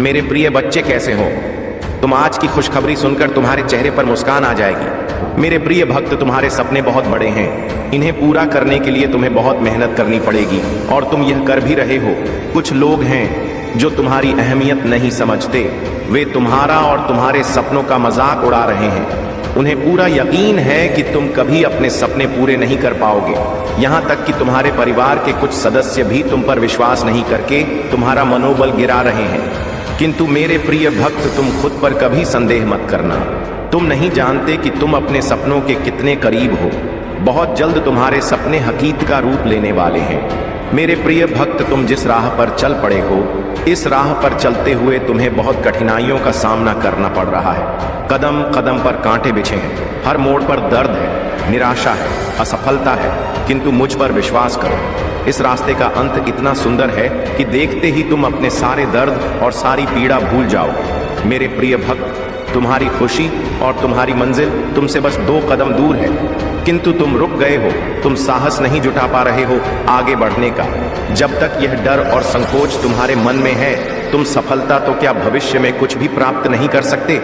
मेरे प्रिय बच्चे कैसे हो तुम? आज की खुशखबरी सुनकर तुम्हारे चेहरे पर मुस्कान आ जाएगी। मेरे प्रिय भक्त, तुम्हारे सपने बहुत बड़े हैं। इन्हें पूरा करने के लिए तुम्हें बहुत मेहनत करनी पड़ेगी और तुम यह कर भी रहे हो। कुछ लोग हैं जो तुम्हारी अहमियत नहीं समझते। वे तुम्हारा और तुम्हारे सपनों का मजाक उड़ा रहे हैं। उन्हें पूरा यकीन है कि तुम कभी अपने सपने पूरे नहीं कर पाओगे। यहाँ तक कि तुम्हारे परिवार के कुछ सदस्य भी तुम पर विश्वास नहीं करके तुम्हारा मनोबल गिरा रहे हैं। किंतु मेरे प्रिय भक्त, तुम खुद पर कभी संदेह मत करना। तुम नहीं जानते कि तुम अपने सपनों के कितने करीब हो। बहुत जल्द तुम्हारे सपने हकीकत का रूप लेने वाले हैं। मेरे प्रिय भक्त, तुम जिस राह पर चल पड़े हो, इस राह पर चलते हुए तुम्हें बहुत कठिनाइयों का सामना करना पड़ रहा है। कदम कदम पर कांटे बिछे हैं, हर मोड़ पर दर्द है, निराशा है, असफलता है। किंतु मुझ पर विश्वास करो, इस रास्ते का अंत इतना सुंदर है कि देखते ही तुम अपने सारे दर्द और सारी पीड़ा भूल जाओ। मेरे प्रिय भक्त, तुम्हारी खुशी और तुम्हारी मंजिल तुमसे बस 2 कदम दूर है। किंतु तुम रुक गए हो। तुम साहस नहीं जुटा पा रहे हो आगे बढ़ने का। जब तक यह डर और संकोच तुम्हारे मन में है, तुम सफलता तो क्या भविष्य में कुछ भी प्राप्त नहीं कर सकते।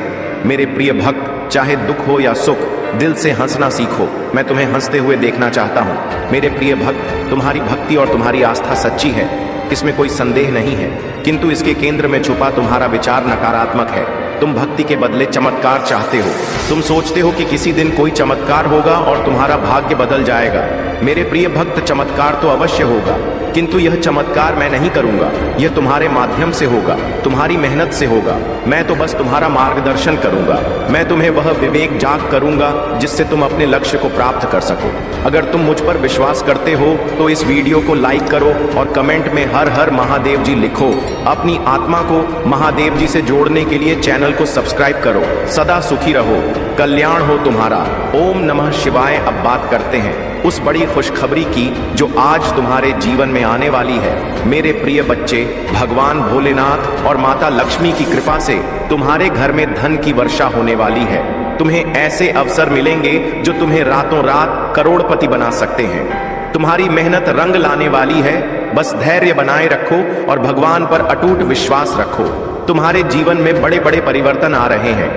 मेरे प्रिय भक्त, चाहे दुख हो या सुख, दिल से हंसना सीखो। मैं तुम्हें हंसते हुए देखना चाहता हूँ। मेरे प्रिय भक्त, तुम्हारी भक्ति और तुम्हारी आस्था सच्ची है, इसमें कोई संदेह नहीं है। किंतु इसके केंद्र में छुपा तुम्हारा विचार नकारात्मक है। तुम भक्ति के बदले चमत्कार चाहते हो। तुम सोचते हो कि किसी दिन कोई चमत्कार होगा और तुम्हारा भाग्य बदल जाएगा। मेरे प्रिय भक्त, चमत्कार तो अवश्य होगा, किंतु यह चमत्कार मैं नहीं करूंगा। यह तुम्हारे माध्यम से होगा, तुम्हारी मेहनत से होगा। मैं तो बस तुम्हारा मार्गदर्शन करूंगा। मैं तुम्हें वह विवेक जाग करूंगा जिससे तुम अपने लक्ष्य को प्राप्त कर सको। अगर तुम मुझ पर विश्वास करते हो तो इस वीडियो को लाइक करो और कमेंट में हर हर महादेव जी लिखो। अपनी आत्मा को महादेव जी से जोड़ने के लिए चैनल को सब्सक्राइब करो। सदा सुखी रहो, कल्याण हो तुम्हारा। ओम नमः शिवाय। अब बात करते हैं उस बड़ी खुशखबरी की जो आज तुम्हारे जीवन में आने वाली है। मेरे प्रिय बच्चे, भगवान भोलेनाथ और माता लक्ष्मी की कृपा से तुम्हारे घर में धन की वर्षा होने वाली है। तुम्हें ऐसे अवसर मिलेंगे जो तुम्हें रातों रात करोड़पति बना सकते हैं। तुम्हारी मेहनत रंग लाने वाली है। बस धैर्य बनाए रखो और भगवान पर अटूट विश्वास रखो। तुम्हारे जीवन में बड़े बड़े परिवर्तन आ रहे हैं।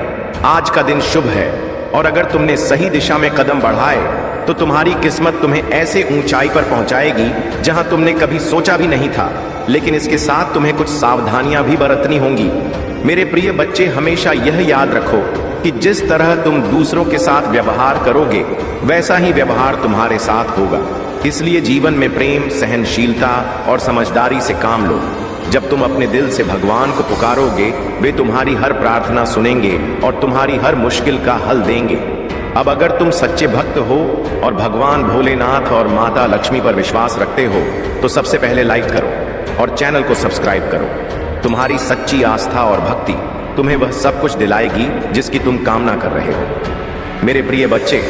आज का दिन शुभ है और अगर तुमने सही दिशा में कदम बढ़ाए तो तुम्हारी किस्मत तुम्हें ऐसे ऊंचाई पर पहुंचाएगी जहां तुमने कभी सोचा भी नहीं था। लेकिन इसके साथ तुम्हें कुछ सावधानियां भी बरतनी होंगी। मेरे प्रिय बच्चे, हमेशा यह याद रखो कि जिस तरह तुम दूसरों के साथ व्यवहार करोगे, वैसा ही व्यवहार तुम्हारे साथ होगा। इसलिए जीवन में प्रेम, सहनशीलता और समझदारी से काम लो। जब तुम अपने दिल से भगवान को पुकारोगे, वे तुम्हारी हर प्रार्थना सुनेंगे और तुम्हारी हर मुश्किल का हल देंगे। अब अगर तुम सच्चे भक्त हो और भगवान भोलेनाथ और माता लक्ष्मी पर विश्वास रखते हो तो सबसे पहले लाइक करो और चैनल को सब्सक्राइब करो। तुम्हारी सच्ची आस्था और भक्ति तुम्हें वह सब कुछ दिलाएगी जिसकी तुम कामना कर रहे हो। मेरे प्रिय बच्चे,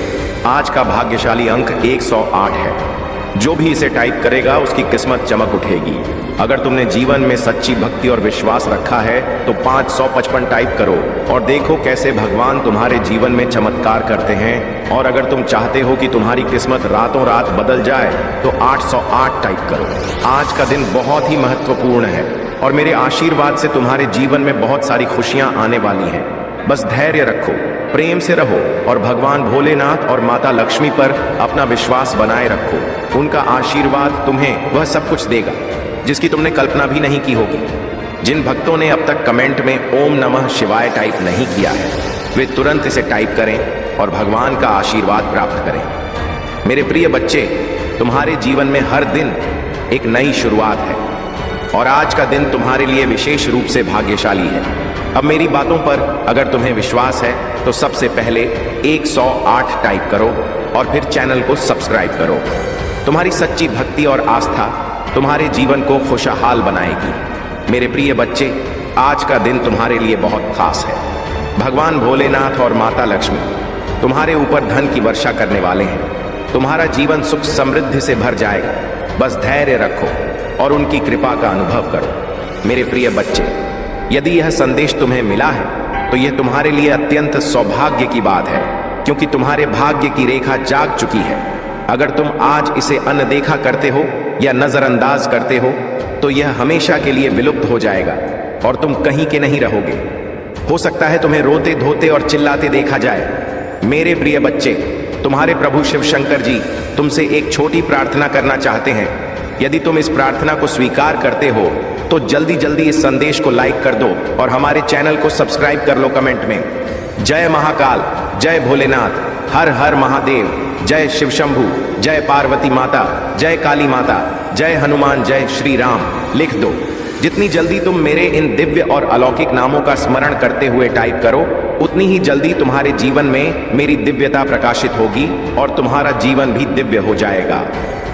आज का भाग्यशाली अंक 108 है। जो भी इसे टाइप करेगा उसकी किस्मत चमक उठेगी। अगर तुमने जीवन में सच्ची भक्ति और विश्वास रखा है तो 555 टाइप करो और देखो कैसे भगवान तुम्हारे जीवन में चमत्कार करते हैं। और अगर तुम चाहते हो कि तुम्हारी किस्मत रातों रात बदल जाए तो 808 टाइप करो। आज का दिन बहुत ही महत्वपूर्ण है और मेरे आशीर्वाद से तुम्हारे जीवन में बहुत सारी खुशियां आने वाली हैं। बस धैर्य रखो, प्रेम से रहो और भगवान भोलेनाथ और माता लक्ष्मी पर अपना विश्वास बनाए रखो। उनका आशीर्वाद तुम्हें वह सब कुछ देगा जिसकी तुमने कल्पना भी नहीं की होगी। जिन भक्तों ने अब तक कमेंट में ओम नमः शिवाय टाइप नहीं किया है, वे तुरंत इसे टाइप करें और भगवान का आशीर्वाद प्राप्त करें। मेरे प्रिय बच्चे, तुम्हारे जीवन में हर दिन एक नई शुरुआत है और आज का दिन तुम्हारे लिए विशेष रूप से भाग्यशाली है। अब मेरी बातों पर अगर तुम्हें विश्वास है तो सबसे पहले 108 टाइप करो और फिर चैनल को सब्सक्राइब करो। तुम्हारी सच्ची भक्ति और आस्था तुम्हारे जीवन को खुशहाल बनाएगी। मेरे प्रिय बच्चे, आज का दिन तुम्हारे लिए बहुत खास है। भगवान भोलेनाथ और माता लक्ष्मी तुम्हारे ऊपर धन की वर्षा करने वाले हैं। तुम्हारा जीवन सुख समृद्धि से भर जाएगा। बस धैर्य रखो और उनकी कृपा का अनुभव करो। मेरे प्रिय बच्चे, यदि यह संदेश तुम्हें मिला है तो यह तुम्हारे लिए अत्यंत सौभाग्य की बात है, क्योंकि तुम्हारे भाग्य की रेखा जाग चुकी है। अगर तुम आज इसे अनदेखा करते हो या नजरअंदाज करते हो तो यह हमेशा के लिए विलुप्त हो जाएगा। और तुम कहीं के नहीं रहोगे। हो सकता है तुम्हें रोते धोते और चिल्लाते देखा जाए। मेरे प्रिय बच्चे, तुम्हारे प्रभु शिव शंकर जी तुमसे एक छोटी प्रार्थना करना चाहते हैं। यदि तुम इस प्रार्थना को स्वीकार करते हो तो जल्दी जल्दी इस संदेश को लाइक कर दो और हमारे चैनल को सब्सक्राइब कर लो कमेंट में। जय महाकाल, जय भोलेनाथ, हर हर महादेव, जय शिव शंभू, जय पार्वती माता, जय काली माता, जय हनुमान, जय श्री राम लिख दो। जितनी जल्दी तुम मेरे इन दिव्य और अलौकिक नामों का स्मरण करते हुए टाइप करो, उतनी ही जल्दी तुम्हारे जीवन में मेरी दिव्यता प्रकाशित होगी और तुम्हारा जीवन भी दिव्य हो जाएगा,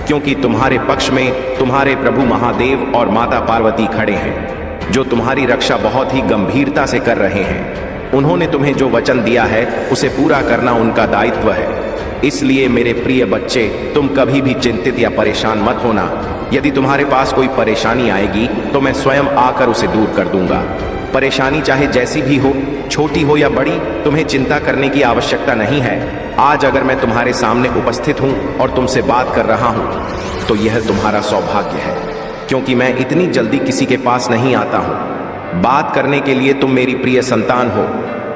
क्योंकि तुम्हारे पक्ष में तुम्हारे प्रभु महादेव और माता पार्वती खड़े हैं, जो तुम्हारी रक्षा बहुत ही गंभीरता से कर रहे हैं। उन्होंने तुम्हें जो वचन दिया है उसे पूरा करना उनका दायित्व है। इसलिए मेरे प्रिय बच्चे, तुम कभी भी चिंतित या परेशान मत होना। यदि तुम्हारे पास कोई परेशानी आएगी तो मैं स्वयं आकर उसे दूर कर दूंगा। परेशानी चाहे जैसी भी हो, छोटी हो या बड़ी, तुम्हें चिंता करने की आवश्यकता नहीं है। आज अगर मैं तुम्हारे सामने उपस्थित हूं और तुमसे बात कर रहा हूं तो यह तुम्हारा सौभाग्य है, क्योंकि मैं इतनी जल्दी किसी के पास नहीं आता हूं। बात करने के लिए तुम मेरी प्रिय संतान हो,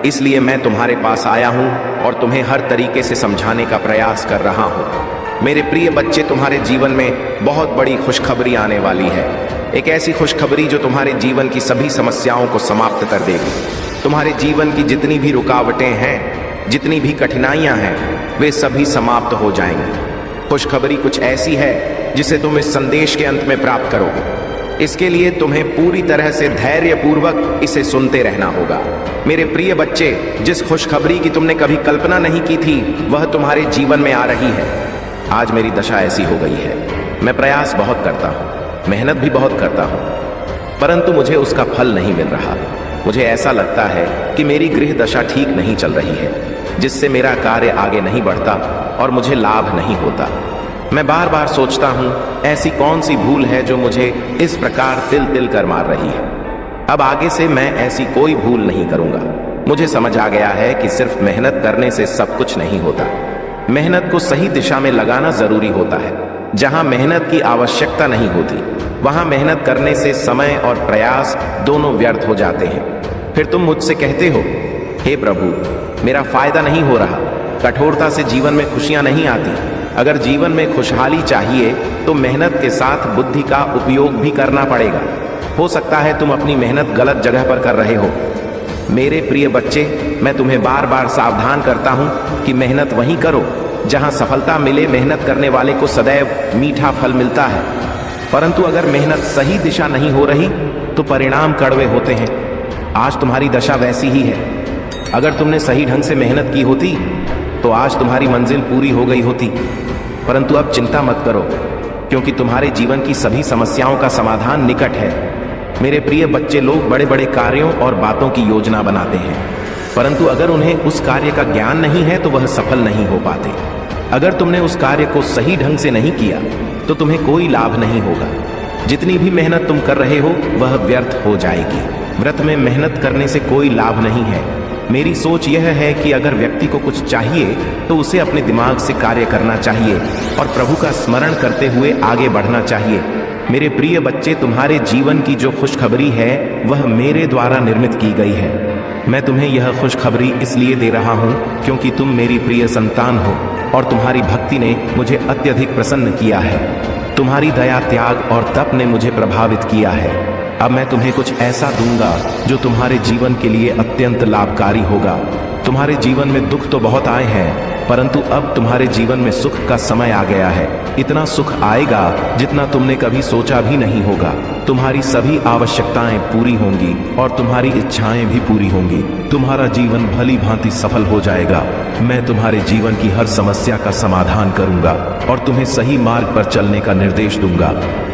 इसलिए मैं तुम्हारे पास आया हूं और तुम्हें हर तरीके से समझाने का प्रयास कर रहा हूं। मेरे प्रिय बच्चे, तुम्हारे जीवन में बहुत बड़ी खुशखबरी आने वाली है। एक ऐसी खुशखबरी जो तुम्हारे जीवन की सभी समस्याओं को समाप्त कर देगी। तुम्हारे जीवन की जितनी भी रुकावटें हैं, जितनी भी कठिनाइयां हैं, वे सभी समाप्त हो जाएंगी। खुशखबरी कुछ ऐसी है जिसे तुम इस संदेश के अंत में प्राप्त करोगे। इसके लिए तुम्हें पूरी तरह से धैर्यपूर्वक इसे सुनते रहना होगा। मेरे प्रिय बच्चे, जिस खुशखबरी की तुमने कभी कल्पना नहीं की थी वह तुम्हारे जीवन में आ रही है। आज मेरी दशा ऐसी हो गई है। मैं प्रयास बहुत करता हूँ, मेहनत भी बहुत करता हूँ, परंतु मुझे उसका फल नहीं मिल रहा। मुझे ऐसा लगता है कि मेरी गृह दशा ठीक नहीं चल रही है, जिससे मेरा कार्य आगे नहीं बढ़ता और मुझे लाभ नहीं होता। मैं बार बार सोचता हूँ, ऐसी कौन सी भूल है जो मुझे इस प्रकार तिल तिल कर मार रही है। अब आगे से मैं ऐसी कोई भूल नहीं करूँगा। मुझे समझ आ गया है कि सिर्फ मेहनत करने से सब कुछ नहीं होता। मेहनत को सही दिशा में लगाना जरूरी होता है। जहाँ मेहनत की आवश्यकता नहीं होती, वहाँ मेहनत करने से समय और प्रयास दोनों व्यर्थ हो जाते हैं। फिर तुम मुझसे कहते हो, हे प्रभु, मेरा फायदा नहीं हो रहा, कठोरता से जीवन में खुशियाँ नहीं आती। अगर जीवन में खुशहाली चाहिए तो मेहनत के साथ बुद्धि का उपयोग भी करना पड़ेगा। हो सकता है तुम अपनी मेहनत गलत जगह पर कर रहे हो। मेरे प्रिय बच्चे, मैं तुम्हें बार बार सावधान करता हूं कि मेहनत वहीं करो जहां सफलता मिले। मेहनत करने वाले को सदैव मीठा फल मिलता है, परंतु अगर मेहनत सही दिशा नहीं हो रही तो परिणाम कड़वे होते हैं। आज तुम्हारी दशा वैसी ही है। अगर तुमने सही ढंग से मेहनत की होती तो आज तुम्हारी मंजिल पूरी हो गई होती। परंतु अब चिंता मत करो, क्योंकि तुम्हारे जीवन की सभी समस्याओं का समाधान निकट है। मेरे प्रिय बच्चे, लोग बड़े बड़े कार्यों और बातों की योजना बनाते हैं, परंतु अगर उन्हें उस कार्य का ज्ञान नहीं है तो वह सफल नहीं हो पाते। अगर तुमने उस कार्य को सही ढंग से नहीं किया तो तुम्हें कोई लाभ नहीं होगा। जितनी भी मेहनत तुम कर रहे हो वह व्यर्थ हो जाएगी। व्रत में मेहनत करने से कोई लाभ नहीं है। मेरी सोच यह है कि अगर व्यक्ति को कुछ चाहिए तो उसे अपने दिमाग से कार्य करना चाहिए और प्रभु का स्मरण करते हुए आगे बढ़ना चाहिए। मेरे प्रिय बच्चे, तुम्हारे जीवन की जो खुशखबरी है वह मेरे द्वारा निर्मित की गई है। मैं तुम्हें यह खुशखबरी इसलिए दे रहा हूँ क्योंकि तुम मेरी प्रिय संतान हो और तुम्हारी भक्ति ने मुझे अत्यधिक प्रसन्न किया है। तुम्हारी दया, त्याग और तप ने मुझे प्रभावित किया है। अब मैं तुम्हें कुछ ऐसा दूंगा जो तुम्हारे जीवन के लिए अत्यंत लाभकारी होगा। तुम्हारे जीवन में दुख तो बहुत आए हैं, परंतु अब तुम्हारे जीवन में सुख का समय आ गया है। इतना सुख आएगा जितना तुमने कभी सोचा भी नहीं होगा। तुम्हारी सभी आवश्यकताएं पूरी होंगी और तुम्हारी इच्छाएं भी पूरी होंगी। तुम्हारा जीवन भली भांति सफल हो जाएगा। मैं तुम्हारे जीवन की हर समस्या का समाधान करूंगा और तुम्हें सही मार्ग पर चलने का निर्देश दूंगा।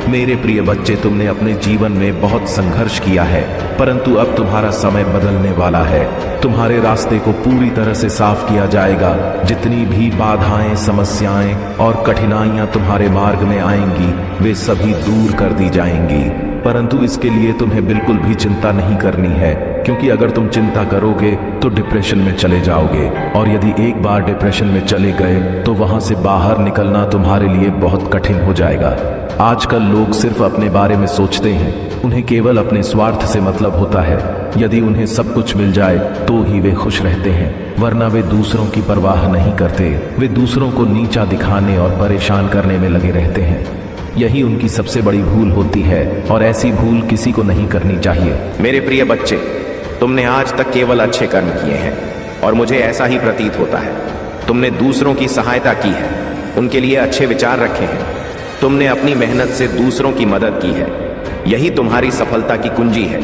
मेरे प्रिय बच्चे, तुमने अपने जीवन में बहुत संघर्ष किया है, परंतु अब तुम्हारा समय बदलने वाला है। तुम्हारे रास्ते को पूरी तरह से साफ किया जाएगा। जितनी भी बाधाएं, समस्याएं और कठिनाइयां तुम्हारे मार्ग में आएंगी वे सभी दूर कर दी जाएंगी। परंतु इसके लिए तुम्हें बिल्कुल भी चिंता नहीं करनी है, क्योंकि अगर तुम चिंता करोगे तो डिप्रेशन में चले जाओगे, और यदि एक बार डिप्रेशन में चले गए तो वहां से बाहर निकलना तुम्हारे लिए बहुत कठिन हो जाएगा। आजकल लोग सिर्फ अपने बारे में सोचते हैं, उन्हें केवल अपने स्वार्थ से मतलब होता है। यदि उन्हें सब कुछ मिल जाए तो ही वे खुश रहते हैं, वरना वे दूसरों की परवाह नहीं करते। वे दूसरों को नीचा दिखाने और परेशान करने में लगे रहते हैं। यही उनकी सबसे बड़ी भूल होती है और ऐसी भूल किसी को नहीं करनी चाहिए। मेरे प्रिय बच्चे, तुमने आज तक केवल अच्छे कर्म किए हैं और मुझे ऐसा ही प्रतीत होता है। तुमने दूसरों की सहायता की है, उनके लिए अच्छे विचार रखे हैं, तुमने अपनी मेहनत से दूसरों की मदद की है। यही तुम्हारी सफलता की कुंजी है,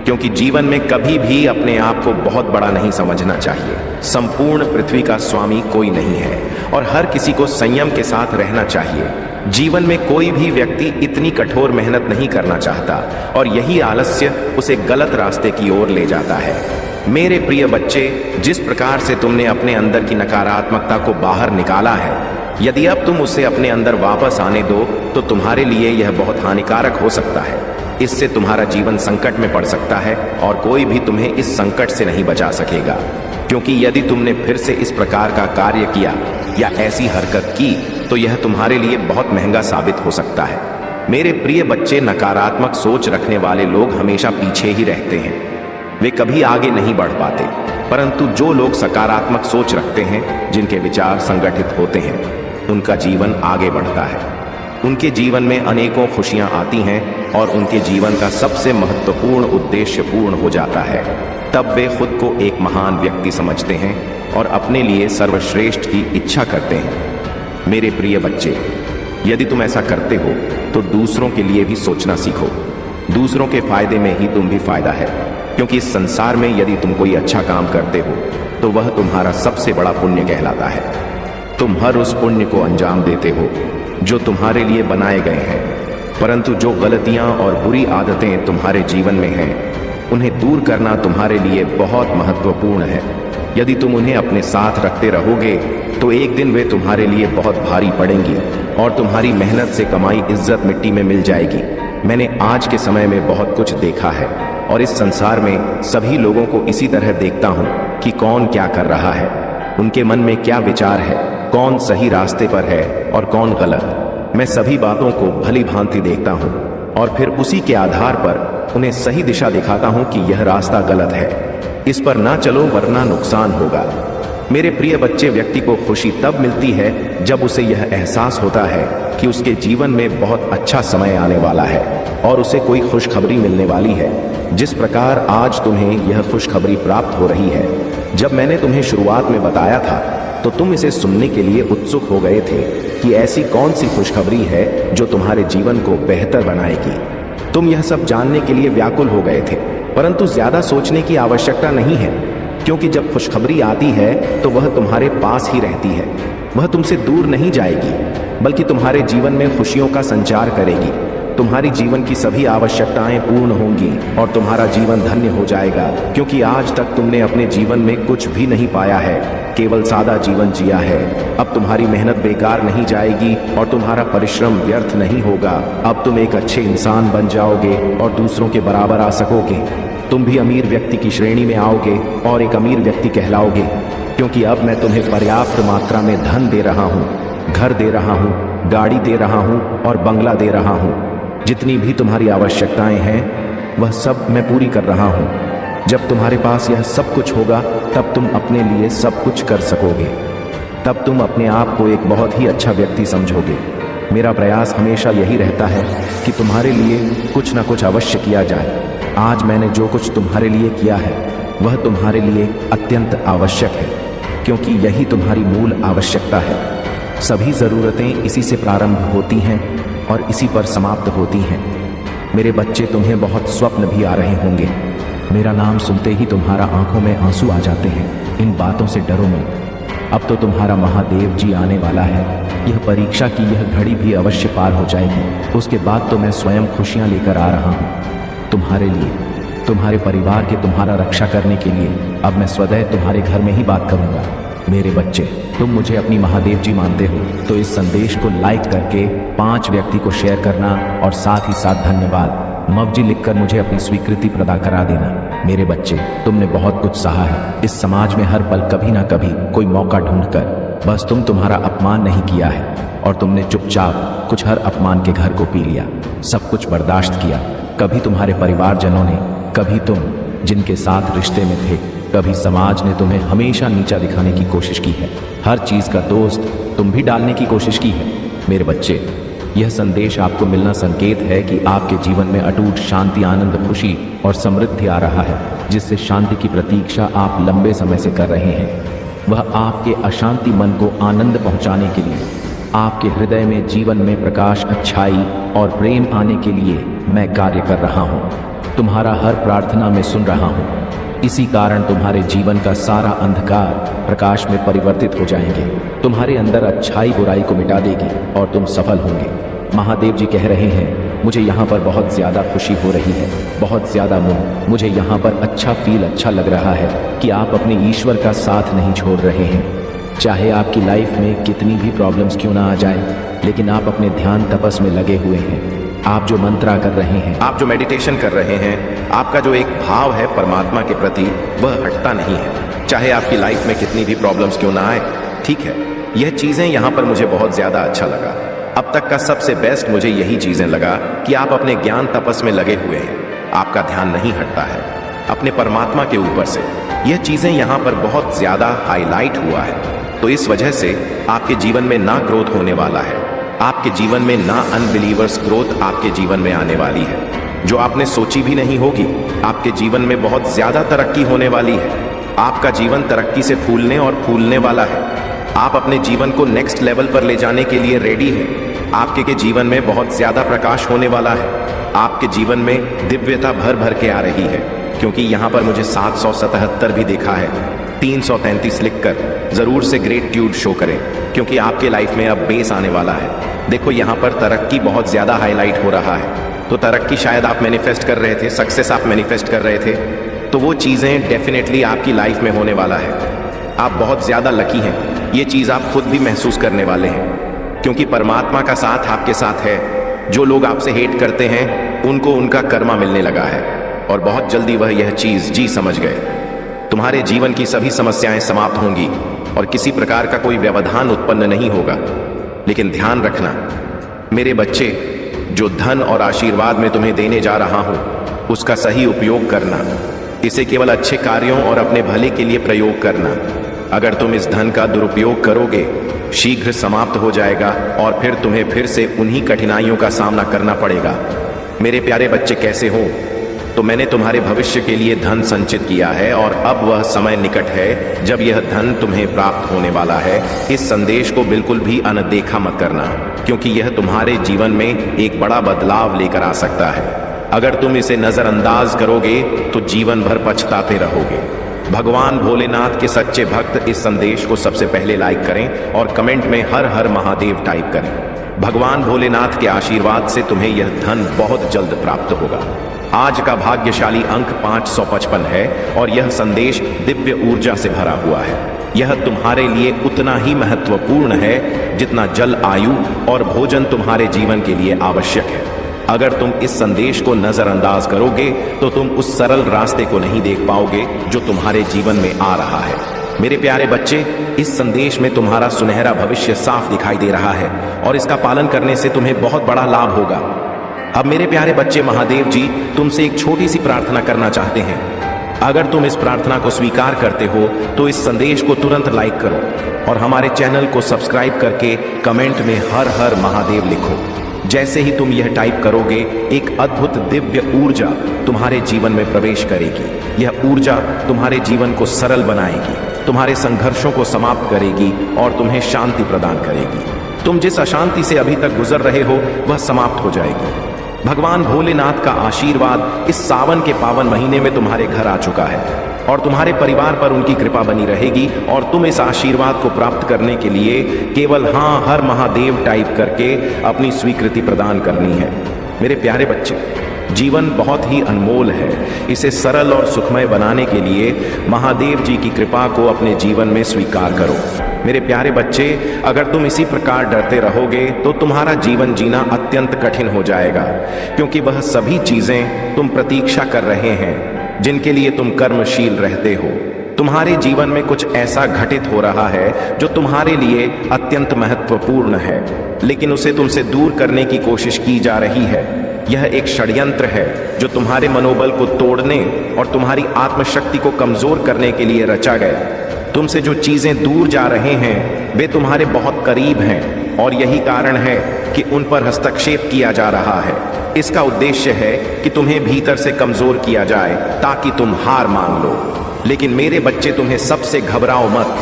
क्योंकि जीवन में कभी भी अपने आप को बहुत बड़ा नहीं समझना चाहिए। संपूर्ण पृथ्वी का स्वामी कोई नहीं है और हर किसी को संयम के साथ रहना चाहिए। जीवन में कोई भी व्यक्ति इतनी कठोर मेहनत नहीं करना चाहता और यही आलस्य उसे गलत रास्ते की ओर ले जाता है। मेरे प्रिय बच्चे, जिस प्रकार से तुमने अपने अंदर की नकारात्मकता को बाहर निकाला है, यदि अब तुम उसे अपने अंदर वापस आने दो तो तुम्हारे लिए यह बहुत हानिकारक हो सकता है। इससे तुम्हारा जीवन संकट में पड़ सकता है और कोई भी तुम्हें इस संकट से नहीं बचा सकेगा, क्योंकि यदि तुमने फिर से इस प्रकार का कार्य किया या ऐसी हरकत की तो यह तुम्हारे लिए बहुत महंगा साबित हो सकता है। मेरे प्रिय बच्चे, नकारात्मक सोच रखने वाले लोग हमेशा पीछे ही रहते हैं, वे कभी आगे नहीं बढ़ पाते। परंतु जो लोग सकारात्मक सोच रखते हैं, जिनके विचार संगठित होते हैं, उनका जीवन आगे बढ़ता है। उनके जीवन में अनेकों खुशियां आती हैं और उनके जीवन का सबसे महत्वपूर्ण उद्देश्य पूर्ण हो जाता है। तब वे खुद को एक महान व्यक्ति समझते हैं और अपने लिए सर्वश्रेष्ठ की इच्छा करते हैं। मेरे प्रिय बच्चे, यदि तुम ऐसा करते हो तो दूसरों के लिए भी सोचना सीखो। दूसरों के फायदे में ही तुम भी फायदा है, क्योंकि इस संसार में यदि तुम कोई अच्छा काम करते हो तो वह तुम्हारा सबसे बड़ा पुण्य कहलाता है। तुम हर उस पुण्य को अंजाम देते हो जो तुम्हारे लिए बनाए गए हैं, परंतु जो गलतियां और बुरी आदतें तुम्हारे जीवन में हैं, उन्हें दूर करना तुम्हारे लिए बहुत महत्वपूर्ण है। यदि तुम उन्हें अपने साथ रखते रहोगे तो एक दिन वे तुम्हारे लिए बहुत भारी पड़ेंगी और तुम्हारी मेहनत से कमाई इज्जत मिट्टी में मिल जाएगी। मैंने आज के समय में बहुत कुछ देखा है और इस संसार में सभी लोगों को इसी तरह देखता हूँ कि कौन क्या कर रहा है, उनके मन में क्या विचार है, कौन सही रास्ते पर है और कौन गलत। मैं सभी बातों को भली भांति देखता हूँ और फिर उसी के आधार पर उन्हें सही दिशा दिखाता हूँ कि यह रास्ता गलत है, इस पर ना चलो वरना नुकसान होगा। मेरे प्रिय बच्चे, व्यक्ति को खुशी तब मिलती है जब उसे यह एहसास होता है कि उसके जीवन में बहुत अच्छा समय आने वाला है और उसे कोई खुशखबरी मिलने वाली है। जिस प्रकार आज तुम्हें यह खुशखबरी प्राप्त हो रही है, जब मैंने तुम्हें शुरुआत में बताया था तो तुम इसे सुनने के लिए उत्सुक हो गए थे कि ऐसी कौन सी खुशखबरी है जो तुम्हारे जीवन को बेहतर बनाएगी। तुम यह सब जानने के लिए व्याकुल हो गए थे, परंतु ज्यादा सोचने की आवश्यकता नहीं है, क्योंकि जब खुशखबरी आती है तो वह तुम्हारे पास ही रहती है। वह तुमसे दूर नहीं जाएगी, बल्कि तुम्हारे जीवन में खुशियों का संचार करेगी। तुम्हारी जीवन की सभी आवश्यकताएं पूर्ण होंगी और तुम्हारा जीवन धन्य हो जाएगा, क्योंकि आज तक तुमने अपने जीवन में कुछ भी नहीं पाया है, केवल सादा जीवन जिया है। अब तुम्हारी मेहनत बेकार नहीं जाएगी और तुम्हारा परिश्रम व्यर्थ नहीं होगा। अब तुम एक अच्छे इंसान बन जाओगे और दूसरों के बराबर आ सकोगे। तुम भी अमीर व्यक्ति की श्रेणी में आओगे और एक अमीर व्यक्ति कहलाओगे, क्योंकि अब मैं तुम्हें पर्याप्त मात्रा में धन दे रहा हूँ, घर दे रहा हूँ, गाड़ी दे रहा हूँ और बंगला दे रहा हूँ। जितनी भी तुम्हारी आवश्यकताएं हैं वह सब मैं पूरी कर रहा हूँ। जब तुम्हारे पास यह सब कुछ होगा तब तुम अपने लिए सब कुछ कर सकोगे। तब तुम अपने आप को एक बहुत ही अच्छा व्यक्ति समझोगे। मेरा प्रयास हमेशा यही रहता है कि तुम्हारे लिए कुछ ना कुछ अवश्य किया जाए। आज मैंने जो कुछ तुम्हारे लिए किया है वह तुम्हारे लिए अत्यंत आवश्यक है, क्योंकि यही तुम्हारी मूल आवश्यकता है। सभी ज़रूरतें इसी से प्रारंभ होती हैं और इसी पर समाप्त होती हैं। मेरे बच्चे, तुम्हें बहुत स्वप्न भी आ रहे होंगे। मेरा नाम सुनते ही तुम्हारा आंखों में आंसू आ जाते हैं। इन बातों से डरो मत। अब तो तुम्हारा महादेव जी आने वाला है। यह परीक्षा की यह घड़ी भी अवश्य पार हो जाएगी। उसके बाद तो मैं स्वयं खुशियां लेकर आ रहा हूँ तुम्हारे लिए, तुम्हारे परिवार के, तुम्हारा रक्षा करने के लिए। अब मैं स्वतः तुम्हारे घर में ही बात करूंगा। मेरे बच्चे, तुम मुझे अपनी महादेव जी मानते हो तो इस संदेश को लाइक करके 5 व्यक्ति को शेयर करना और साथ ही साथ धन्यवाद मवजी लिखकर मुझे अपनी स्वीकृति प्रदान करा देना। मेरे बच्चे, तुमने बहुत कुछ सहा है इस समाज में। हर पल कभी ना कभी कोई मौका ढूंढकर बस तुम्हारा अपमान नहीं किया है और तुमने चुपचाप कुछ हर अपमान के घर को पी लिया, सब कुछ बर्दाश्त किया। कभी तुम्हारे परिवारजनों ने, कभी तुम जिनके साथ रिश्ते में थे, कभी समाज ने तुम्हें हमेशा नीचा दिखाने की कोशिश की है। हर चीज का दोस्त तुम भी डालने की कोशिश की है। मेरे बच्चे, यह संदेश आपको मिलना संकेत है कि आपके जीवन में अटूट शांति, आनंद, खुशी और समृद्धि आ रहा है, जिससे शांति की प्रतीक्षा आप लंबे समय से कर रहे हैं। वह आपके अशांति मन को आनंद पहुंचाने के लिए, आपके हृदय में जीवन में प्रकाश, अच्छाई और प्रेम आने के लिए मैं कार्य कर रहा हूँ। तुम्हारा हर प्रार्थना में सुन रहा हूँ। इसी कारण तुम्हारे जीवन का सारा अंधकार प्रकाश में परिवर्तित हो जाएंगे। तुम्हारे अंदर अच्छाई बुराई को मिटा देगी और तुम सफल होंगे। महादेव जी कह रहे हैं, मुझे यहाँ पर बहुत ज़्यादा खुशी हो रही है, बहुत ज़्यादा मुझे यहाँ पर अच्छा लग रहा है कि आप अपने ईश्वर का साथ नहीं छोड़ रहे हैं। चाहे आपकी लाइफ में कितनी भी प्रॉब्लम्स क्यों ना आ जाए, लेकिन आप अपने ध्यान तपस में लगे हुए हैं। आप जो मंत्रा कर रहे हैं, आप जो मेडिटेशन कर रहे हैं, आपका जो एक भाव है परमात्मा के प्रति, वह हटता नहीं है। चाहे आपकी लाइफ में कितनी भी प्रॉब्लम्स क्यों ना आए, ठीक है, यह चीज़ें यहाँ पर मुझे बहुत ज़्यादा अच्छा लगा। अब तक का सबसे बेस्ट मुझे यही चीज़ें लगा कि आप अपने ज्ञान तपस में लगे हुए हैं। आपका ध्यान नहीं हटता है अपने परमात्मा के ऊपर से। यह चीज़ें यहाँ पर बहुत ज़्यादा हाईलाइट हुआ है। तो इस वजह से आपके जीवन में ना ग्रोथ होने वाला है, आपके जीवन में ना अनबिलीवर्स ग्रोथ आपके जीवन में आने वाली है। जो आपने सोची भी नहीं होगी, आपके जीवन में बहुत ज़्यादा तरक्की होने वाली है। आपका जीवन तरक्की से फूलने और फूलने वाला है। आप अपने जीवन को नेक्स्ट लेवल पर ले जाने के लिए रेडी है। आपके जीवन में बहुत ज्यादा प्रकाश होने वाला है। आपके जीवन में दिव्यता भर भर के आ रही है, क्योंकि यहाँ पर मुझे 777 भी देखा है। 333 लिखकर जरूर से ग्रेटिट्यूड शो करें, क्योंकि आपके लाइफ में अब बेस आने वाला है। देखो यहाँ पर तरक्की बहुत ज्यादा हाईलाइट हो रहा है। तो तरक्की शायद आप मैनिफेस्ट कर रहे थे, सक्सेस आप मैनिफेस्ट कर रहे थे, तो वो चीजें डेफिनेटली आपकी लाइफ में होने वाला है। आप बहुत ज्यादा लकी हैं, ये चीज आप खुद भी महसूस करने वाले हैं, क्योंकि परमात्मा का साथ आपके साथ है। जो लोग आपसे हेट करते हैं, उनको उनका कर्मा मिलने लगा है, और बहुत जल्दी वह यह चीज जी समझ गए। तुम्हारे जीवन की सभी समस्याएं समाप्त होंगी और किसी प्रकार का कोई व्यवधान उत्पन्न नहीं होगा। लेकिन ध्यान रखना मेरे बच्चे, जो धन और आशीर्वाद मैं तुम्हें देने जा रहा हूं, उसका सही उपयोग करना। इसे केवल अच्छे कार्यों और अपने भले के लिए प्रयोग करना। अगर तुम इस धन का दुरुपयोग करोगे, शीघ्र समाप्त हो जाएगा और फिर तुम्हें फिर से उन्हीं कठिनाइयों का सामना करना पड़ेगा। मेरे प्यारे बच्चे, कैसे हो? तो मैंने तुम्हारे भविष्य के लिए धन संचित किया है, और अब वह समय निकट है जब यह धन तुम्हें प्राप्त होने वाला है। इस संदेश को बिल्कुल भी अनदेखा मत करना, क्योंकि यह तुम्हारे जीवन में एक बड़ा बदलाव लेकर आ सकता है। अगर तुम इसे नजरअंदाज करोगे तो जीवन भर पछताते रहोगे। भगवान भोलेनाथ के सच्चे भक्त इस संदेश को सबसे पहले लाइक करें और कमेंट में हर हर महादेव टाइप करें। भगवान भोलेनाथ के आशीर्वाद से तुम्हें यह धन बहुत जल्द प्राप्त होगा। आज का भाग्यशाली अंक 555 है और यह संदेश दिव्य ऊर्जा से भरा हुआ है। यह तुम्हारे लिए उतना ही महत्वपूर्ण है जितना जल, आयु और भोजन तुम्हारे जीवन के लिए आवश्यक है। अगर तुम इस संदेश को नजरअंदाज करोगे तो तुम उस सरल रास्ते को नहीं देख पाओगे जो तुम्हारे जीवन में आ रहा है। मेरे प्यारे बच्चे, इस संदेश में तुम्हारा सुनहरा भविष्य साफ दिखाई दे रहा है और इसका पालन करने से तुम्हें बहुत बड़ा लाभ होगा। अब मेरे प्यारे बच्चे, महादेव जी तुमसे एक छोटी सी प्रार्थना करना चाहते हैं। अगर तुम इस प्रार्थना को स्वीकार करते हो तो इस संदेश को तुरंत लाइक करो और हमारे चैनल को सब्सक्राइब करके कमेंट में हर हर महादेव लिखो। जैसे ही तुम यह टाइप करोगे, एक अद्भुत दिव्य ऊर्जा तुम्हारे जीवन में प्रवेश करेगी। यह ऊर्जा तुम्हारे जीवन को सरल बनाएगी, तुम्हारे संघर्षों को समाप्त करेगी और तुम्हें शांति प्रदान करेगी। तुम जिस अशांति से अभी तक गुजर रहे हो वह समाप्त हो जाएगी। भगवान भोलेनाथ का आशीर्वाद इस सावन के पावन महीने में तुम्हारे घर आ चुका है और तुम्हारे परिवार पर उनकी कृपा बनी रहेगी, और तुम इस आशीर्वाद को प्राप्त करने के लिए केवल हाँ हर महादेव टाइप करके अपनी स्वीकृति प्रदान करनी है। मेरे प्यारे बच्चे, जीवन बहुत ही अनमोल है। इसे सरल और सुखमय बनाने के लिए महादेव जी की कृपा को अपने जीवन में स्वीकार करो। मेरे प्यारे बच्चे, अगर तुम इसी प्रकार डरते रहोगे तो तुम्हारा जीवन जीना अत्यंत कठिन हो जाएगा, क्योंकि वह सभी चीजें तुम प्रतीक्षा कर रहे हैं जिनके लिए तुम कर्मशील रहते हो। तुम्हारे जीवन में कुछ ऐसा घटित हो रहा है जो तुम्हारे लिए अत्यंत महत्वपूर्ण है, लेकिन उसे तुमसे दूर करने की कोशिश की जा रही है। यह एक षड्यंत्र है जो तुम्हारे मनोबल को तोड़ने और तुम्हारी आत्मशक्ति को कमजोर करने के लिए रचा गया। तुमसे जो चीजें दूर जा रहे हैं वे तुम्हारे बहुत करीब हैं और यही कारण है कि उन पर हस्तक्षेप किया जा रहा है। इसका उद्देश्य है कि तुम्हें भीतर से कमजोर किया जाए ताकि तुम हार मान लो। लेकिन मेरे बच्चे, तुम्हें सबसे घबराओ मत।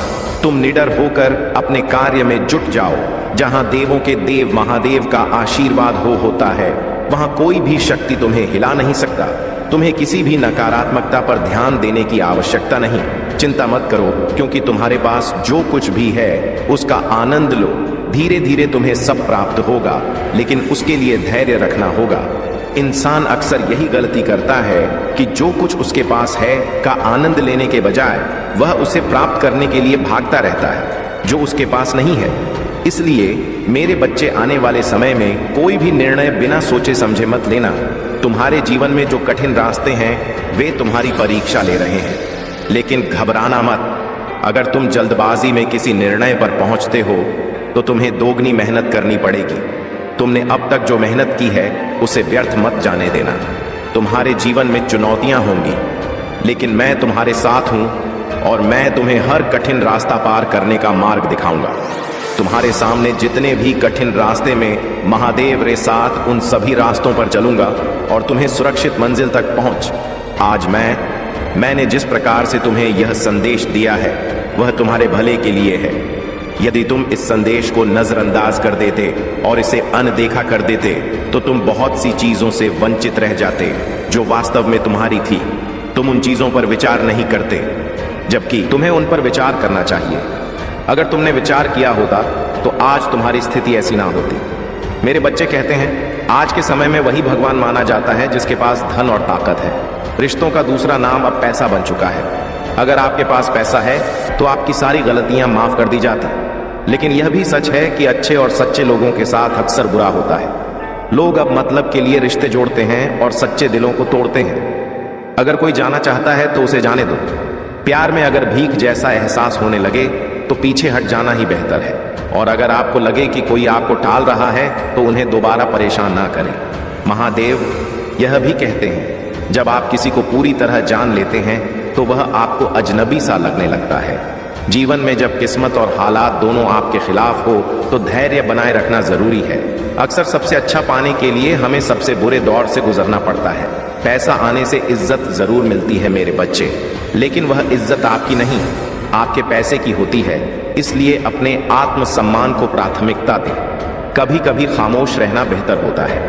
तुम निडर होकर अपने कार्य में जुट जाओ। जहां देवों के देव महादेव का आशीर्वाद होता है, वहां कोई भी शक्ति तुम्हें हिला नहीं सकता। तुम्हें किसी भी नकारात्मकता पर ध्यान देने की आवश्यकता नहीं। चिंता मत करो, क्योंकि तुम्हारे पास जो कुछ भी है उसका आनंद लो। धीरे धीरे तुम्हें सब प्राप्त होगा, लेकिन उसके लिए धैर्य रखना होगा। इंसान अक्सर यही गलती करता है कि जो कुछ उसके पास है का आनंद लेने के बजाय वह उसे प्राप्त करने के लिए भागता रहता है जो उसके पास नहीं है। इसलिए मेरे बच्चे, आने वाले समय में कोई भी निर्णय बिना सोचे समझे मत लेना। तुम्हारे जीवन में जो कठिन रास्ते हैं वे तुम्हारी परीक्षा ले रहे हैं, लेकिन घबराना मत। अगर तुम जल्दबाजी में किसी निर्णय पर पहुंचते हो तो तुम्हें दोगुनी मेहनत करनी पड़ेगी। तुमने अब तक जो मेहनत की है उसे व्यर्थ मत जाने देना। तुम्हारे जीवन में चुनौतियां होंगी, लेकिन मैं तुम्हारे साथ हूं और मैं तुम्हें हर कठिन रास्ता पार करने का मार्ग दिखाऊंगा। तुम्हारे सामने जितने भी कठिन रास्ते में महादेव रे साथ, उन सभी रास्तों पर चलूंगा और तुम्हें सुरक्षित मंजिल तक पहुंच। आज मैंने जिस प्रकार से तुम्हें यह संदेश दिया है वह तुम्हारे भले के लिए है। यदि तुम इस संदेश को नजरअंदाज कर देते और इसे अनदेखा कर देते तो तुम बहुत सी चीजों से वंचित रह जाते जो वास्तव में तुम्हारी थी। तुम उन चीजों पर विचार नहीं करते, जबकि तुम्हें उन पर विचार करना चाहिए। अगर तुमने विचार किया होता तो आज तुम्हारी स्थिति ऐसी ना होती। मेरे बच्चे कहते हैं, आज के समय में वही भगवान माना जाता है जिसके पास धन और ताकत है। रिश्तों का दूसरा नाम अब पैसा बन चुका है। अगर आपके पास पैसा है तो आपकी सारी गलतियां माफ कर दी जाती, लेकिन यह भी सच है कि अच्छे और सच्चे लोगों के साथ अक्सर बुरा होता है। लोग अब मतलब के लिए रिश्ते जोड़ते हैं और सच्चे दिलों को तोड़ते हैं। अगर कोई जाना चाहता है तो उसे जाने दो। प्यार में अगर भीख जैसा एहसास होने लगे तो पीछे हट जाना ही बेहतर है, और अगर आपको लगे कि कोई आपको टाल रहा है तो उन्हें दोबारा परेशान ना करें। महादेव यह भी कहते हैं, जब आप किसी को पूरी तरह जान लेते हैं तो वह आपको अजनबी सा लगने लगता है। जीवन में जब किस्मत और हालात दोनों आपके खिलाफ हो तो धैर्य बनाए रखना जरूरी है। अक्सर सबसे अच्छा पाने के लिए हमें सबसे बुरे दौर से गुजरना पड़ता है। पैसा आने से इज्जत जरूर मिलती है मेरे बच्चे, लेकिन वह इज्जत आपकी नहीं, आपके पैसे की होती है। इसलिए अपने आत्मसम्मान को प्राथमिकता दें। कभी कभी खामोश रहना बेहतर होता है,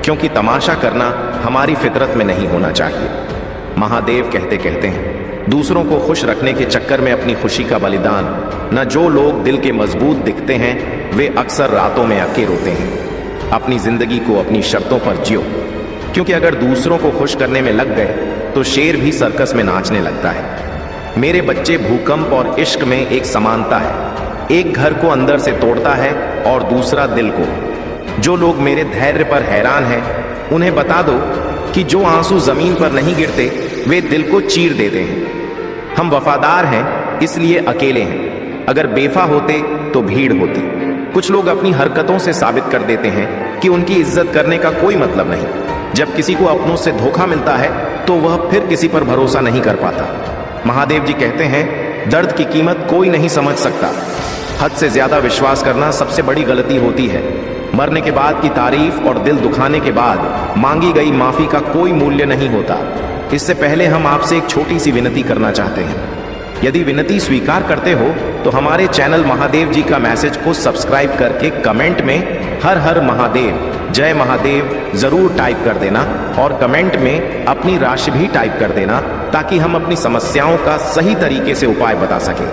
क्योंकि तमाशा करना हमारी फितरत में नहीं होना चाहिए। महादेव कहते हैं, दूसरों को खुश रखने के चक्कर में अपनी खुशी का बलिदान न। जो लोग दिल के मजबूत दिखते हैं वे अक्सर रातों में अकेले रोते हैं। अपनी जिंदगी को अपनी शर्तों पर जियो, क्योंकि अगर दूसरों को खुश करने में लग गए तो शेर भी सर्कस में नाचने लगता है। मेरे बच्चे, भूकंप और इश्क में एक समानता है। एक घर को अंदर से तोड़ता है और दूसरा दिल को। जो लोग मेरे धैर्य पर हैरान हैं उन्हें बता दो कि जो आंसू जमीन पर नहीं गिरते वे दिल को चीर देते हैं। हम वफादार हैं इसलिए अकेले हैं, अगर बेवफा होते तो भीड़ होती। कुछ लोग अपनी हरकतों से साबित कर देते हैं कि उनकी इज्जत करने का कोई मतलब नहीं। जब किसी को अपनों से धोखा मिलता है तो वह फिर किसी पर भरोसा नहीं कर पाता। महादेव जी कहते हैं, दर्द की कीमत कोई नहीं समझ सकता। हद से ज्यादा विश्वास करना सबसे बड़ी गलती होती है। मरने के बाद की तारीफ और दिल दुखाने के बाद मांगी गई माफी का कोई मूल्य नहीं होता। इससे पहले हम आपसे एक छोटी सी विनती करना चाहते हैं। यदि विनती स्वीकार करते हो तो हमारे चैनल महादेव जी का मैसेज को सब्सक्राइब करके कमेंट में हर हर महादेव, जय महादेव जरूर टाइप कर देना, और कमेंट में अपनी राशि भी टाइप कर देना, ताकि हम अपनी समस्याओं का सही तरीके से उपाय बता सकें।